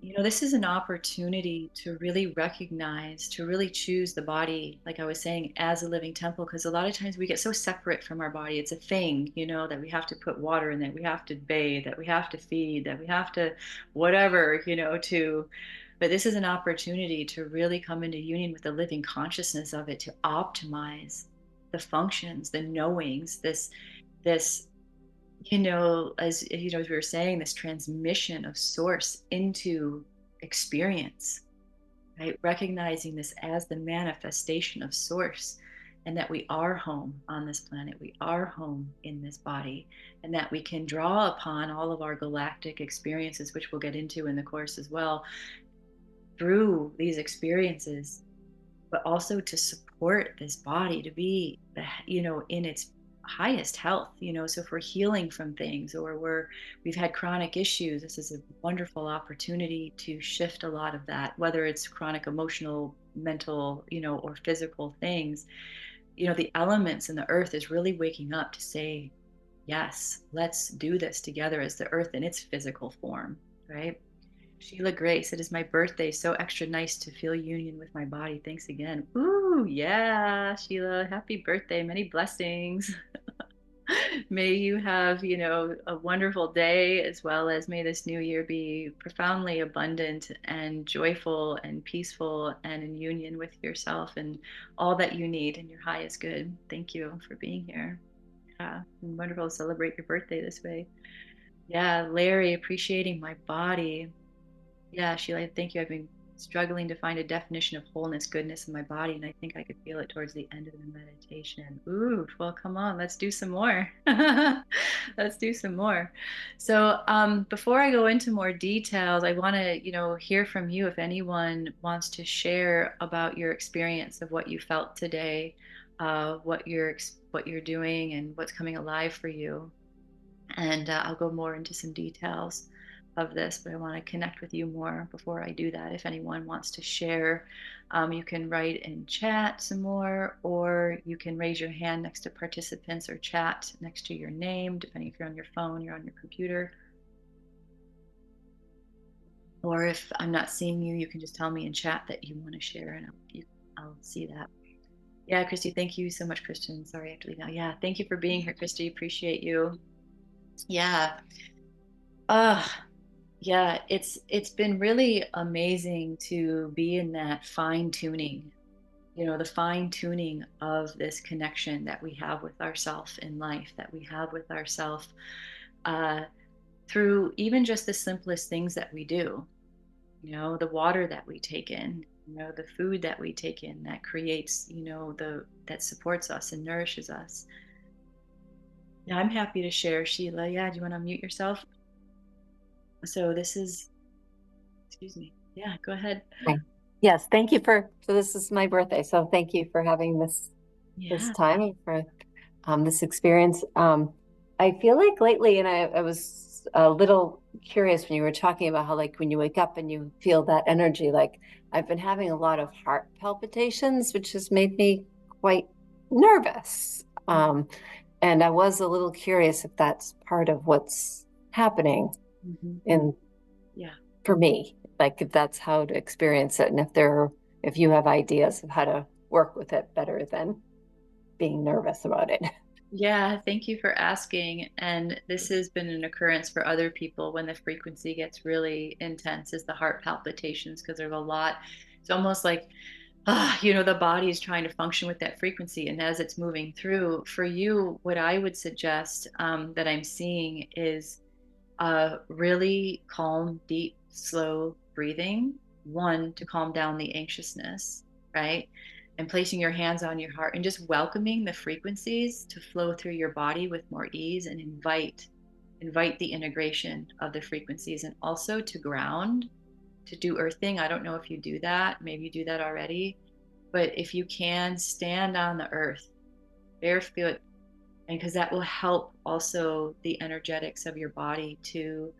This is an opportunity to really recognize, to really choose the body, like I was saying, as a living temple. Because a lot of times we get so separate from our body. It's a thing, that we have to put water in, that we have to bathe, that we have to feed, that we have to whatever, but this is an opportunity to really come into union with the living consciousness of it, to optimize the functions, the knowings, this as we were saying, this transmission of source into experience, right? Recognizing this as the manifestation of source, and that we are home on this planet, we are home in this body, and that we can draw upon all of our galactic experiences, which we'll get into in the course as well, through these experiences, but also to support this body to be in its highest health. So if we're healing from things, or we've had chronic issues, this is a wonderful opportunity to shift a lot of that, whether it's chronic emotional, mental, or physical things. The elements in the earth is really waking up to say, yes, let's do this together as the earth in its physical form, right? Sheila Grace, it is my birthday. So extra nice to feel union with my body. Thanks again. Ooh, yeah, Sheila, happy birthday. Many blessings. May you have, a wonderful day, as well as may this new year be profoundly abundant and joyful and peaceful and in union with yourself and all that you need in your highest good. Thank you for being here. Yeah, wonderful to celebrate your birthday this way. Yeah, Larry, appreciating my body. Yeah, Sheila, thank you. I've been struggling to find a definition of wholeness, goodness in my body, and I think I could feel it towards the end of the meditation. Ooh, well, come on, let's do some more. Let's do some more. So, before I go into more details, I want to, hear from you if anyone wants to share about your experience of what you felt today, what you're doing, and what's coming alive for you. And I'll go more into some details of this, but I want to connect with you more before I do that. If anyone wants to share, you can write in chat some more, or you can raise your hand next to participants or chat next to your name, depending if you're on your phone, you're on your computer. Or if I'm not seeing you, you can just tell me in chat that you want to share, and I'll see that. Yeah, Christy, thank you so much, Christian. Sorry, I have to leave now. Yeah, thank you for being here, Christy. Appreciate you. Yeah. Uh, Yeah, it's been really amazing to be in that fine tuning, the fine tuning of this connection that we have with ourself in life, that we have with ourself uh, through even just the simplest things that we do, the water that we take in, the food that we take in that creates, that supports us and nourishes us. Yeah, I'm happy to share, Sheila. Yeah, do you want to mute yourself? So this is, excuse me. Yeah, go ahead. Okay. Yes, thank you so this is my birthday, so thank you for having this Yeah. time for this experience. I feel like lately, and I was a little curious when you were talking about how, like, when you wake up and you feel that energy, like I've been having a lot of heart palpitations, which has made me quite nervous. And I was a little curious if that's part of what's happening Mm-hmm. in Yeah. for me, like if that's how to experience it, and if you have ideas of how to work with it better than being nervous about it. Yeah, thank you for asking. And this has been an occurrence for other people when the frequency gets really intense, is the heart palpitations, because there's a lot. It's almost like, the body is trying to function with that frequency. And as it's moving through, for you, what I would suggest that I'm seeing is really calm, deep, slow breathing. One, to calm down the anxiousness, right? And placing your hands on your heart and just welcoming the frequencies to flow through your body with more ease, and invite the integration of the frequencies, and also to ground, to do earthing. I don't know if you do that. Maybe you do that already. But if you can, stand on the earth barefoot, and because that will help also the energetics of your body to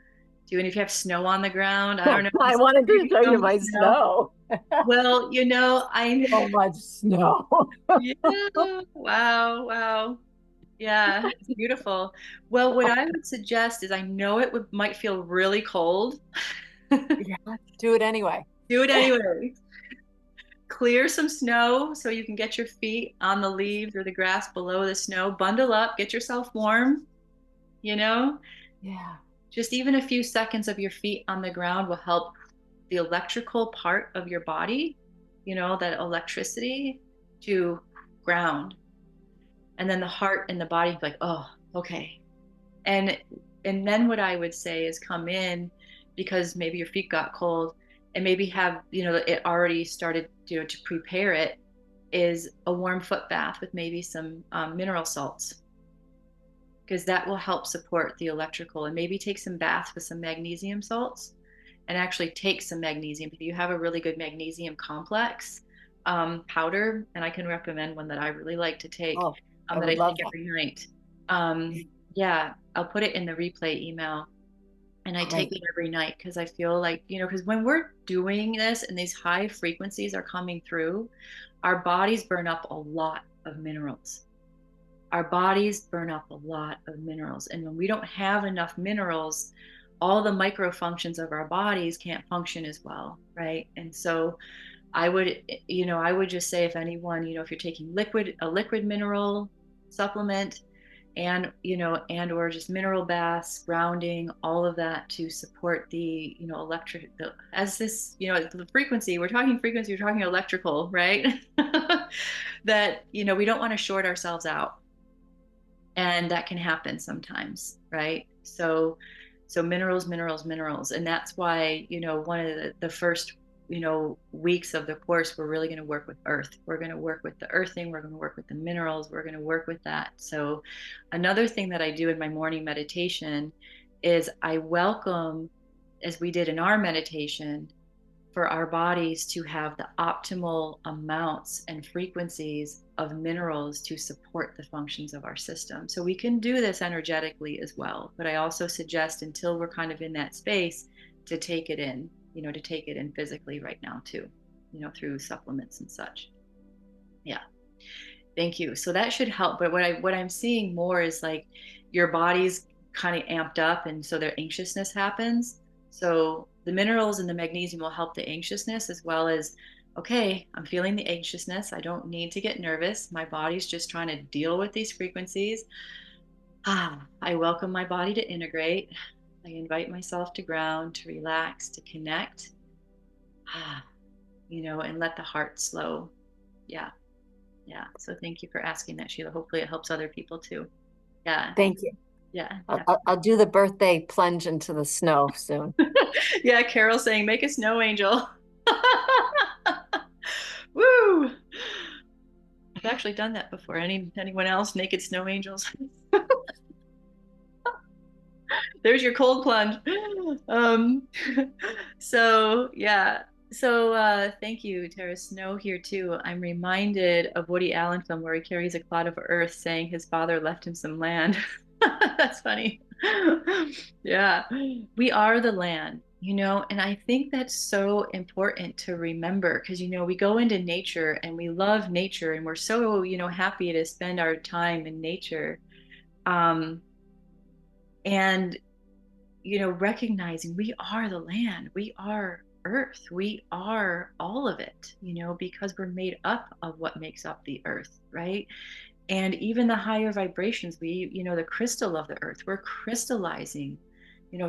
do. And if you have snow on the ground, I don't know, I just wanted to maybe show you some my snow. snow. Well, I So much snow. yeah, wow, wow. Yeah, it's beautiful. Well, what I would suggest is, I know it might feel really cold, Yeah, do it anyway. Do it anyway. Clear some snow so you can get your feet on the leaves or the grass below the snow. Bundle up, get yourself warm, you know? Yeah. Just even a few seconds of your feet on the ground will help the electrical part of your body, that electricity to ground. And then the heart and the body like, oh, okay. And and then what I would say is come in because maybe your feet got cold and maybe have, it already started, to prepare it is a warm foot bath with maybe some mineral salts because that will help support the electrical and maybe take some baths with some magnesium salts and actually take some magnesium. If you have a really good magnesium complex powder, and I can recommend one that I really like to take, Oh, I that I would take love that. every night. Yeah, I'll put it in the replay email. And I take Great. it every night because I feel like, because when we're doing this and these high frequencies are coming through, our bodies burn up a lot of minerals. Our bodies burn up a lot of minerals. And when we don't have enough minerals, all the micro functions of our bodies can't function as well, right? And so I would just say if anyone, if you're taking a liquid mineral supplement and or just mineral baths, grounding, all of that to support the, electric, as this, the frequency, we're talking electrical, right? That, we don't want to short ourselves out and that can happen sometimes, right? So minerals, minerals, minerals. And that's why, one of the first, weeks of the course, we're really going to work with earth. We're going to work with the earthing, we're going to work with the minerals, we're going to work with that. So another thing that I do in my morning meditation is I welcome, as we did in our meditation, for our bodies to have the optimal amounts and frequencies of minerals to support the functions of our system. So we can do this energetically as well. But I also suggest until we're kind of in that space to take it in, to take it in physically right now too, through supplements and such. Yeah. Thank you. So that should help. But what I'm seeing more is like your body's kind of amped up, and so their anxiousness happens. So the minerals and the magnesium will help the anxiousness as well as, okay, I'm feeling the anxiousness. I don't need to get nervous. My body's just trying to deal with these frequencies. I welcome my body to integrate. I invite myself to ground, to relax, to connect, and let the heart slow. Yeah. Yeah. So thank you for asking that, Sheila. Hopefully it helps other people too. Yeah. Thank you. Yeah. I'll do the birthday plunge into the snow soon. Yeah. Carol saying, make a snow angel. Woo. I've actually done that before. Anyone else? Naked snow angels. There's your cold plunge. Um, so yeah. So thank you, Tara. Snow here too. I'm reminded of Woody Allen film where he carries a clod of earth saying his father left him some land. That's funny. Yeah. We are the land, and I think that's so important to remember because, we go into nature and we love nature and we're so, happy to spend our time in nature. Um, and recognizing we are the land, we are earth, we are all of it, because we're made up of what makes up the earth, right? And even the higher vibrations, the crystal of the earth, we're crystallizing,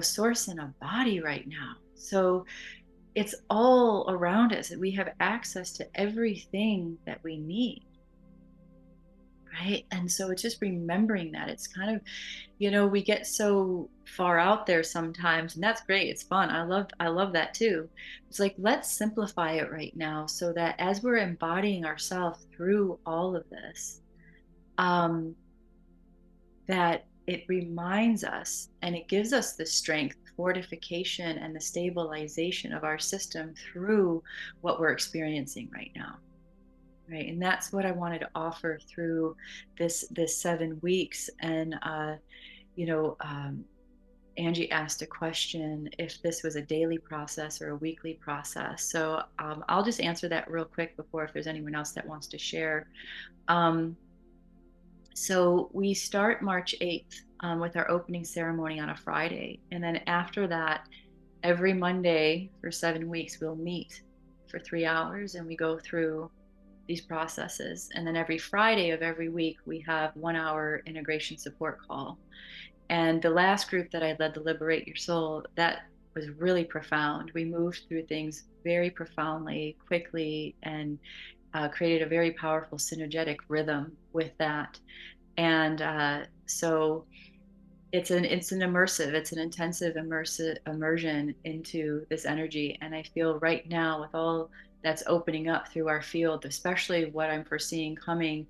source in a body right now. So it's all around us and we have access to everything that we need. Right. And so it's just remembering that it's kind of, we get so far out there sometimes, and that's great. It's fun. I love that too. It's like, let's simplify it right now so that as we're embodying ourselves through all of this, um, that it reminds us and it gives us the strength, fortification, and the stabilization of our system through what we're experiencing right now. Right. And that's what I wanted to offer through this 7 weeks. And you know, um, Angie asked a question if this was a daily process or a weekly process. So I'll just answer that real quick before if there's anyone else that wants to share. Um, so we start March 8th with our opening ceremony on a Friday. And then after that, every Monday for 7 weeks, we'll meet for 3 hours and we go through these processes. And then every Friday of every week, we have 1 hour integration support call. And the last group that I led, the Liberate Your Soul, that was really profound. We moved through things very profoundly, quickly, and created a very powerful synergetic rhythm with that. And so it's an intensive immersive immersion into this energy. And I feel right now with all that's opening up through our field, especially what I'm foreseeing coming,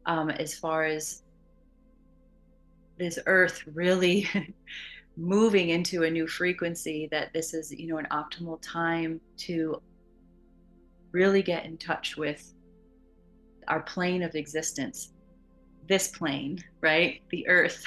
as far as this earth really moving into a new frequency, that this is, an optimal time to really get in touch with our plane of existence, this plane, right? The earth.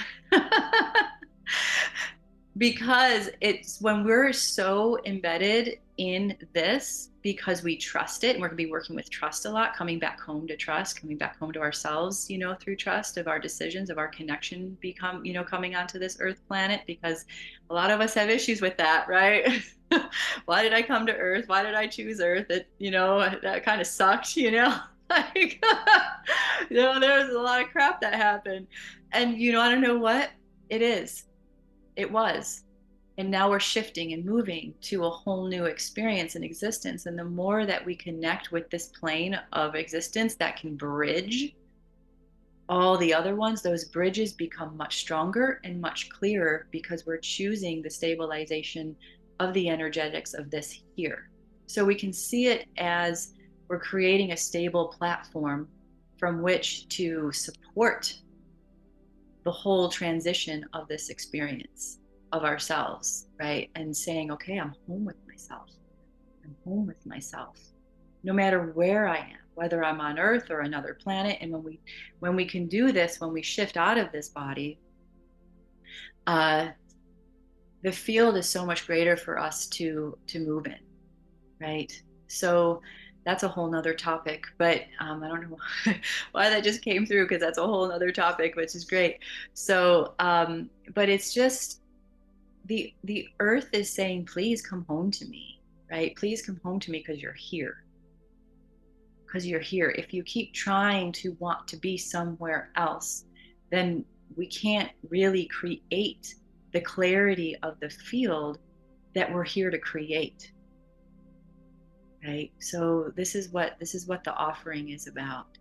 Because it's when we're so embedded in this, because we trust it, and we're going to be working with trust a lot, coming back home to trust, coming back home to ourselves, through trust of our decisions, of our connection, coming onto this earth planet, because a lot of us have issues with that, right? Why did I come to earth? Why did I choose earth? That kind of sucked, like, there's a lot of crap that happened. And, I don't know what it is. It was. And now we're shifting and moving to a whole new experience and existence. And the more that we connect with this plane of existence that can bridge all the other ones, those bridges become much stronger and much clearer, because we're choosing the stabilization of the energetics of this here. So we can see it as we're creating a stable platform from which to support the whole transition of this experience of ourselves, right? And saying, okay, I'm home with myself. I'm home with myself, no matter where I am, whether I'm on Earth or another planet. And when we can do this, when we shift out of this body, uh, the field is so much greater for us to move in, right? So that's a whole nother topic, but I don't know why that just came through, because that's a whole nother topic, which is great. So, but it's just the earth is saying, please come home to me, right? Please come home to me, because you're here. Because you're here. If you keep trying to want to be somewhere else, then we can't really create the clarity of the field that we're here to create. Right. So this is what the offering is about.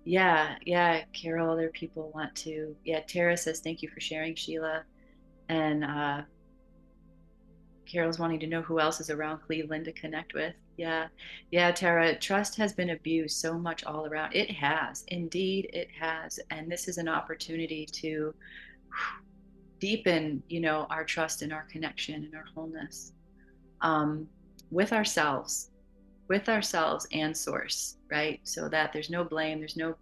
Yeah, yeah, Carol, other people want to. Yeah, Tara says thank you for sharing, Sheila. And Carol's wanting to know who else is around Cleveland to connect with. Yeah. Yeah, Tara, trust has been abused so much all around. It has. Indeed, it has. And this is an opportunity to deepen, our trust and our connection and our wholeness, um, with ourselves, and source, right? So that there's no blame, there's no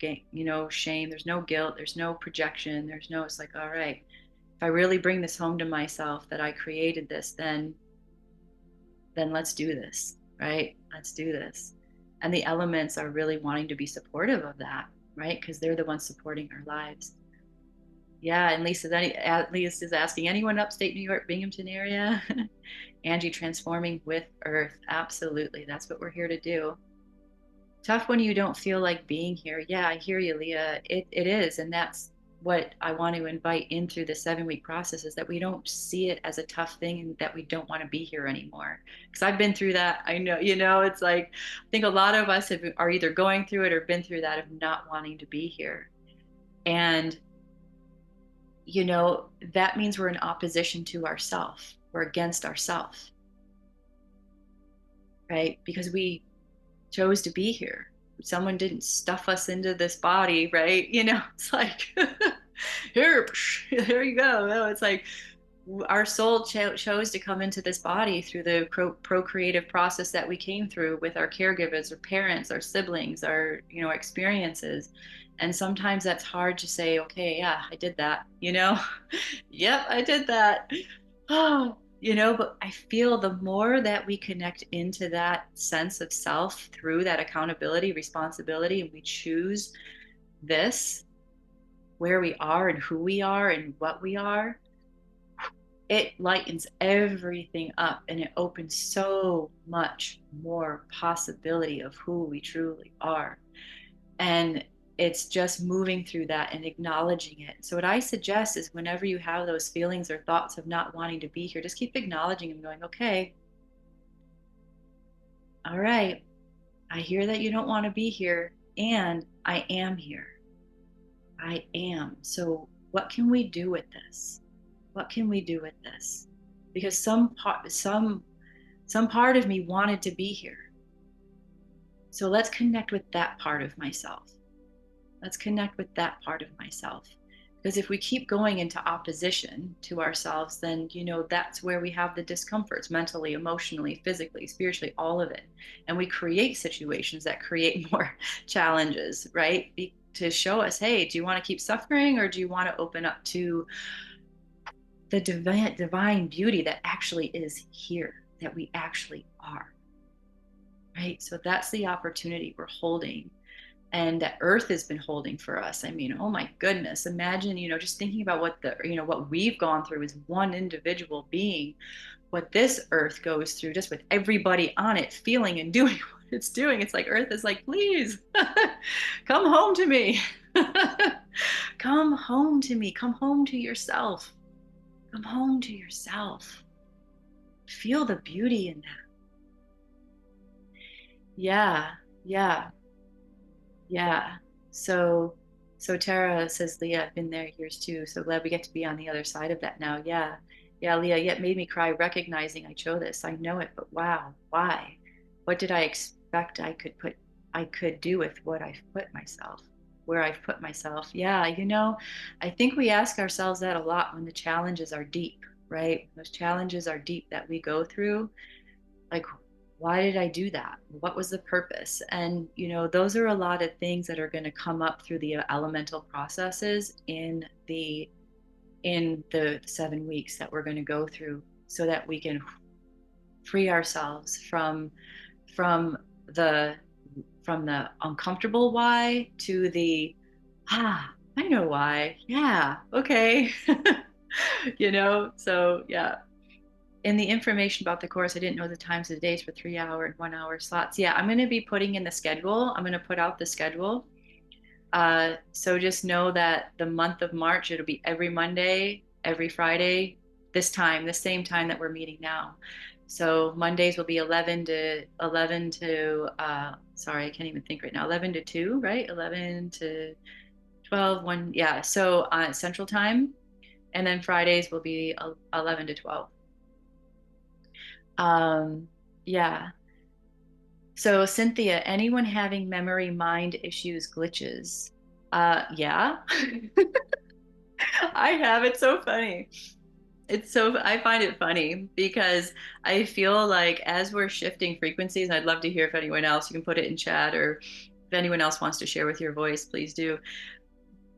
shame, there's no guilt, there's no projection, it's like, all right, if I really bring this home to myself, that I created this, then let's do this, right? Let's do this. And the elements are really wanting to be supportive of that, right? Because they're the ones supporting our lives. Yeah, and Lisa's asking, anyone upstate New York, Binghamton area? Angie, transforming with Earth. Absolutely. That's what we're here to do. Tough when you don't feel like being here. Yeah, I hear you, Leah. It is. And that's what I want to invite in through the 7 week process, is that we don't see it as a tough thing and that we don't want to be here anymore. Because I've been through that. I know, it's like, I think a lot of us are either going through it or been through that, of not wanting to be here. And, that means we're in opposition to ourself. We're against ourself, right? Because we chose to be here. Someone didn't stuff us into this body, right? It's like, here you go. No, it's like our soul chose to come into this body through the procreative process that we came through with our caregivers, our parents, our siblings, our experiences. And sometimes that's hard to say, okay, yeah, I did that. Yep, I did that. Oh, but I feel the more that we connect into that sense of self through that accountability, responsibility, and we choose this, where we are and who we are and what we are, it lightens everything up and it opens so much more possibility of who we truly are. And it's just moving through that and acknowledging it. So what I suggest is whenever you have those feelings or thoughts of not wanting to be here, just keep acknowledging them, going, okay, all right, I hear that you don't want to be here, and I am here. I am. So what can we do with this? What can we do with this? Because some part of me wanted to be here. So let's connect with that part of myself. Let's connect with that part of myself. Because if we keep going into opposition to ourselves, then, that's where we have the discomforts mentally, emotionally, physically, spiritually, all of it. And we create situations that create more challenges, right? To show us, hey, do you want to keep suffering or do you want to open up to the divine beauty that actually is here, that we actually are, right? So that's the opportunity we're holding and that earth has been holding for us. I mean, oh my goodness, imagine, just thinking about what we've gone through as one individual being, what this earth goes through just with everybody on it feeling and doing what it's doing. It's like earth is like, please come home to me. Come home to me. Come home to yourself. Come home to yourself. Feel the beauty in that. Yeah, yeah. Yeah. So, so Tara says, Leah, I've been there years too. So glad we get to be on the other side of that now. Yeah. Yeah, Leah, yet made me cry recognizing I chose this. I know it, but wow, why? What did I expect I could do with what I've put myself, where I've put myself? Yeah, I think we ask ourselves that a lot when the challenges are deep, right? Those challenges are deep that we go through, like, why did I do that? What was the purpose? And those are a lot of things that are going to come up through the elemental processes in the 7 weeks that we're going to go through, so that we can free ourselves from the from the uncomfortable why to the I know why. Yeah, okay. So yeah, in the information about the course, I didn't know the times of the days for 3 hour and 1 hour slots. Yeah, I'm going to be putting in the schedule. I'm going to put out the schedule. So just know that the month of March, it'll be every Monday, every Friday, this same time that we're meeting now. So Mondays will be 11 to, sorry, I can't even think right now, 11 to 2, right? 11 to 12, 1. Yeah. So Central Time. And then Fridays will be 11 to 12. Um, yeah. So Cynthia, anyone having memory, mind issues, glitches? Yeah. I have. It's so funny. I find it funny because I feel like as we're shifting frequencies, and I'd love to hear if anyone else, you can put it in chat, or if anyone else wants to share with your voice, please do.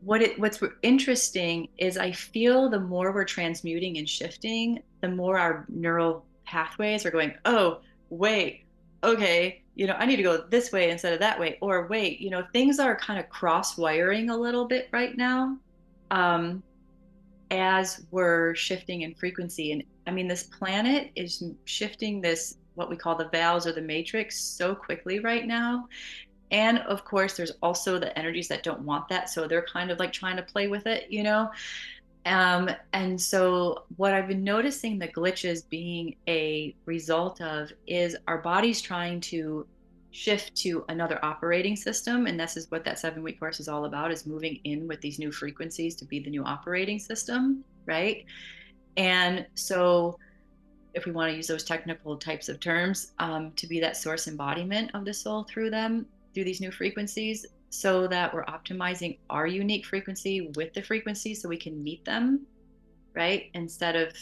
What's interesting is I feel the more we're transmuting and shifting, the more our neural pathways are going, oh, wait, okay, I need to go this way instead of that way. Or wait, things are kind of cross wiring a little bit right now, um, as we're shifting in frequency. And I mean, this planet is shifting this, what we call the valves or the matrix, so quickly right now. And of course, there's also the energies that don't want that. So they're kind of like trying to play with it. And so what I've been noticing the glitches being a result of is our body's trying to shift to another operating system. And this is what that 7 week course is all about, is moving in with these new frequencies to be the new operating system. Right. And so if we want to use those technical types of terms, to be that source embodiment of the soul through them, through these new frequencies, so that we're optimizing our unique frequency with the frequency so we can meet them, right? Instead of,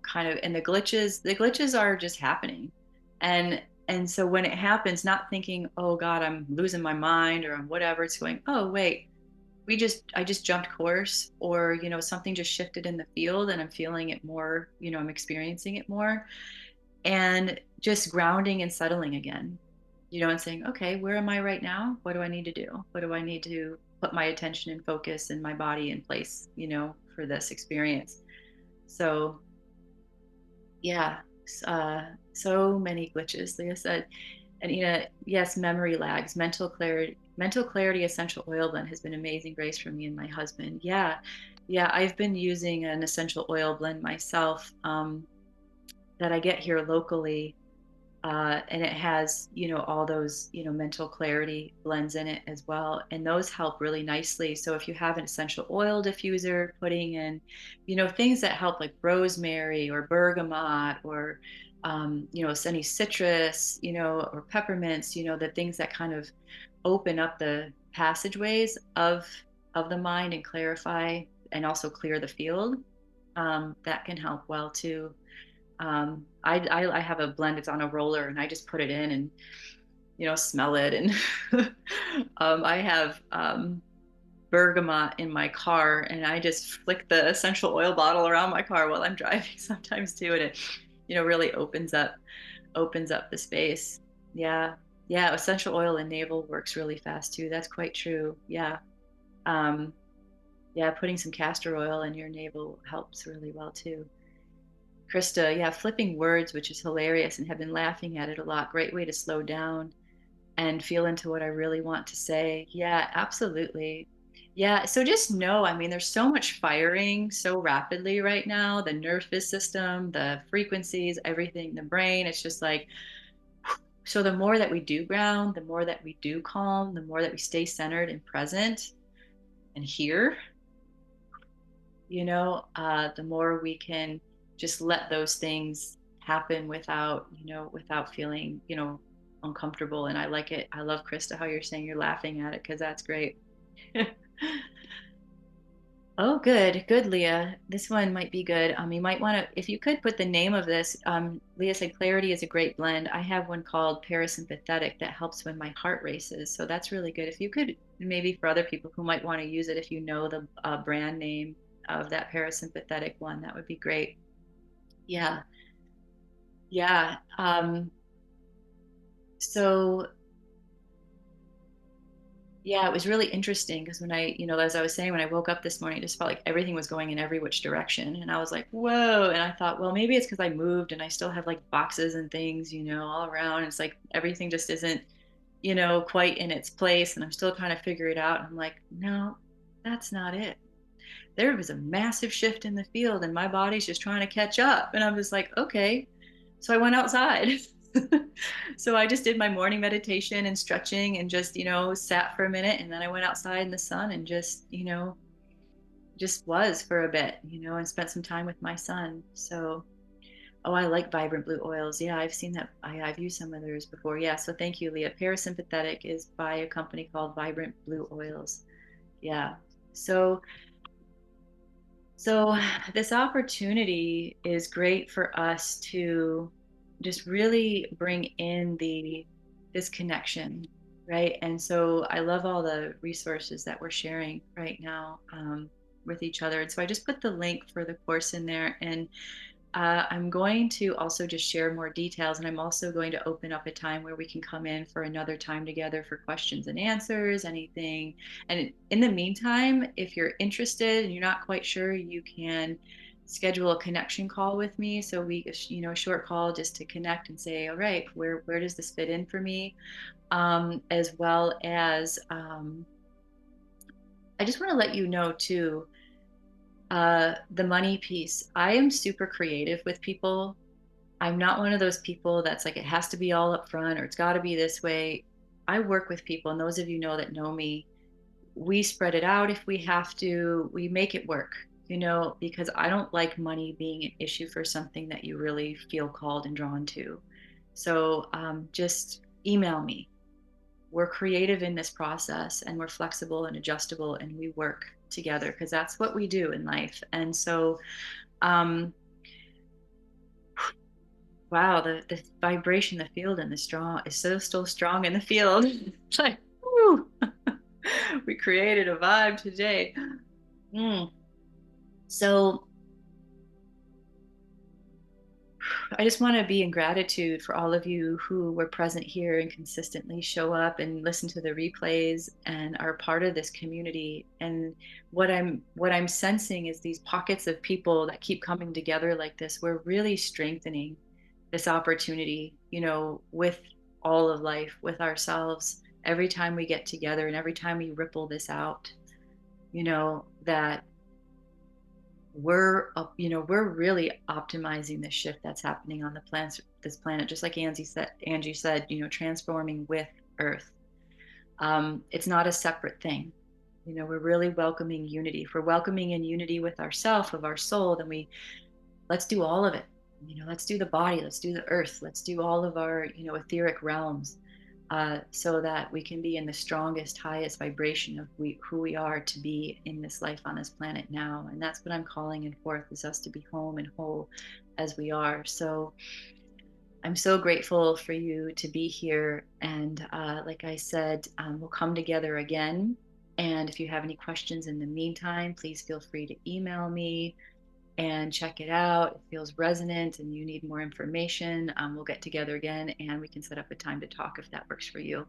kind of, and the glitches are just happening. And so when it happens, not thinking, oh God, I'm losing my mind or I'm whatever, it's going, oh wait, I just jumped course, or something just shifted in the field and I'm feeling it more, I'm experiencing it more, and just grounding and settling again, and saying, okay, where am I right now? What do I need to do? What do I need to put my attention and focus and my body in place, for this experience? So Yeah. So many glitches, like I said. And yes, memory lags, mental clarity essential oil blend has been amazing grace for me and my husband. Yeah. Yeah. I've been using an essential oil blend myself, that I get here locally. And it has, all those, mental clarity blends in it as well. And those help really nicely. So if you have an essential oil diffuser, putting in, things that help like rosemary or bergamot or, any citrus, or peppermints, the things that kind of open up the passageways of the mind and clarify and also clear the field. That can help well too. I have a blend. It's on a roller, and I just put it in and smell it. And I have bergamot in my car, and I just flick the essential oil bottle around my car while I'm driving sometimes too, and it really opens up the space. Yeah, yeah. Essential oil in navel works really fast too. That's quite true. Yeah. Um, yeah, putting some castor oil in your navel helps really well too. Krista, yeah, flipping words, which is hilarious and have been laughing at it a lot. Great way to slow down and feel into what I really want to say. Yeah, absolutely. Yeah, so just know, I mean, there's so much firing so rapidly right now, the nervous system, the frequencies, everything, the brain. It's just like, so the more that we do ground, the more that we do calm, the more that we stay centered and present and here, the more we can just let those things happen without feeling, uncomfortable. And I like it. I love, Krista, how you're saying you're laughing at it, because that's great. Oh, good, good, Leah. This one might be good. You might want to, if you could put the name of this. Leah said clarity is a great blend. I have one called parasympathetic that helps when my heart races. So that's really good. If you could, maybe for other people who might want to use it, if you know the brand name of that parasympathetic one, that would be great. Yeah, yeah. So yeah, it was really interesting because when as I was saying, when I woke up this morning, it just felt like everything was going in every which direction. And I was like, whoa. And I thought, well, maybe it's because I moved and I still have like boxes and things, all around. It's like everything just isn't, quite in its place. And I'm still trying to figure it out. And I'm like, no, that's not it. There was a massive shift in the field and my body's just trying to catch up. And I'm just like, okay. So I went outside. So I just did my morning meditation and stretching and just, sat for a minute. And then I went outside in the sun and just was for a bit, and spent some time with my son. So, oh, I like vibrant blue oils. Yeah, I've seen that. I've used some of theirs before. Yeah. So thank you, Leah. Parasympathetic is by a company called Vibrant Blue Oils. Yeah. So, so this opportunity is great for us to just really bring in this connection, right? And so I love all the resources that we're sharing right now, with each other. And so I just put the link for the course in there, and I'm going to also just share more details, and I'm also going to open up a time where we can come in for another time together for questions and answers, anything. And in the meantime, if you're interested and you're not quite sure, you can schedule a connection call with me. So a short call just to connect and say, all right, where does this fit in for me? As well as, I just want to let you know too, the money piece. I am super creative with people. I'm not one of those people that's like, it has to be all up front or it's got to be this way. I work with people, and those of you know that know me, we spread it out if we have to, we make it work, because I don't like money being an issue for something that you really feel called and drawn to. So just email me. We're creative in this process and we're flexible and adjustable and we work together because that's what we do in life. And so, um, wow, the vibration, the field, and the strong is so still strong in the field. It's like, woo, we created a vibe today. Mm. So I just want to be in gratitude for all of you who were present here and consistently show up and listen to the replays and are part of this community. And what I'm sensing is these pockets of people that keep coming together like this. We're really strengthening this opportunity, with all of life, with ourselves, every time we get together and every time we ripple this out, that we're really optimizing the shift that's happening on the planet, this planet, just like Angie said, transforming with Earth. It's not a separate thing. We're really welcoming unity. If we're welcoming in unity with ourself, of our soul, then let's do all of it. Let's do the body, let's do the earth, let's do all of our, etheric realms, so that we can be in the strongest, highest vibration of who we are to be in this life on this planet now. And that's what I'm calling in forth, is us to be home and whole as we are. So I'm so grateful for you to be here. And like I said, we'll come together again. And if you have any questions in the meantime, please feel free to email me and check it out. It feels resonant and you need more information, we'll get together again and we can set up a time to talk if that works for you.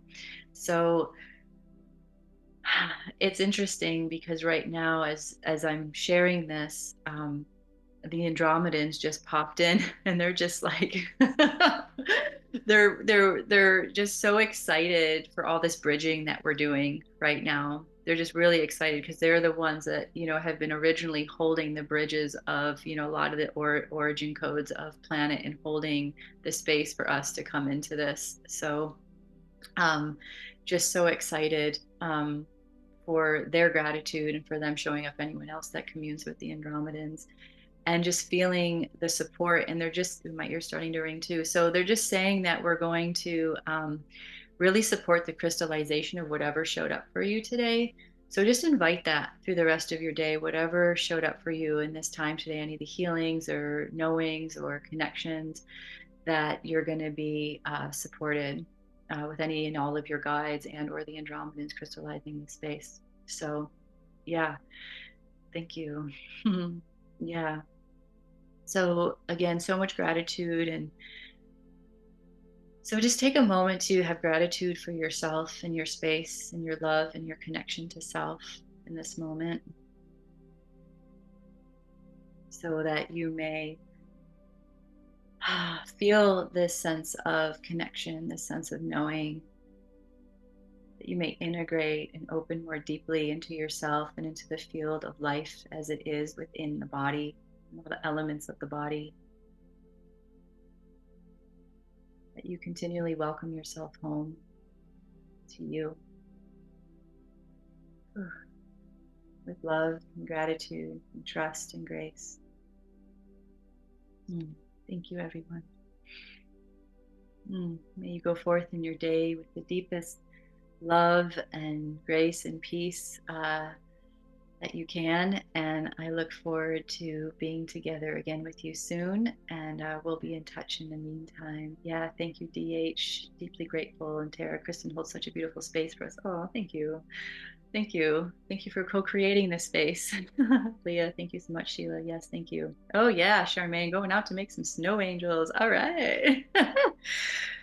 So it's interesting because right now, as I'm sharing this, the Andromedans just popped in and they're just like they're just so excited for all this bridging that we're doing right now. They're just really excited because they're the ones that, have been originally holding the bridges of, a lot of the origin codes of planet and holding the space for us to come into this. So um, just so excited for their gratitude and for them showing up, anyone else that communes with the Andromedans, and just feeling the support. And they're just, my ear's starting to ring too. So they're just saying that we're going to really support the crystallization of whatever showed up for you today. So just invite that through the rest of your day, whatever showed up for you in this time today, any of the healings or knowings or connections, that you're going to be supported with any and all of your guides and or the Andromedans crystallizing the space. So yeah, thank you. Yeah. So again, so much gratitude. And so just take a moment to have gratitude for yourself and your space and your love and your connection to self in this moment, so that you may feel this sense of connection, this sense of knowing, that you may integrate and open more deeply into yourself and into the field of life as it is within the body, all the elements of the body, that you continually welcome yourself home to you with love and gratitude and trust and grace. Thank you, everyone. May you go forth in your day with the deepest love and grace and peace that you can. And I look forward to being together again with you soon. And we'll be in touch in the meantime. Yeah, thank you, DH. Deeply grateful. And Tara, Kristen holds such a beautiful space for us. Oh, thank you. Thank you. Thank you for co-creating this space. Leah, thank you so much. Sheila, yes, thank you. Oh yeah, Charmaine, going out to make some snow angels. All right.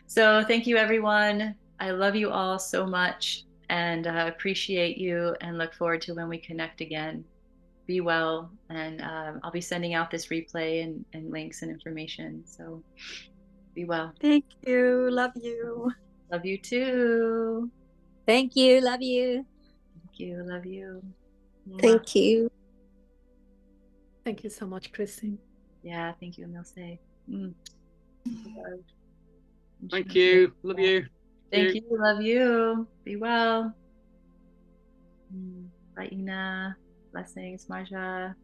So thank you, everyone. I love you all so much and appreciate you and look forward to when we connect again. Be well. And I'll be sending out this replay and links and information. So be well. Thank you. Love you. Love you too. Thank you. Love you. Thank you. Love you. Thank you. Thank you so much, Christine. Yeah, thank you, Emilce. Thank you. Love you. Thank you. Love you. Be well. Bye, Ina. Blessings, Marja.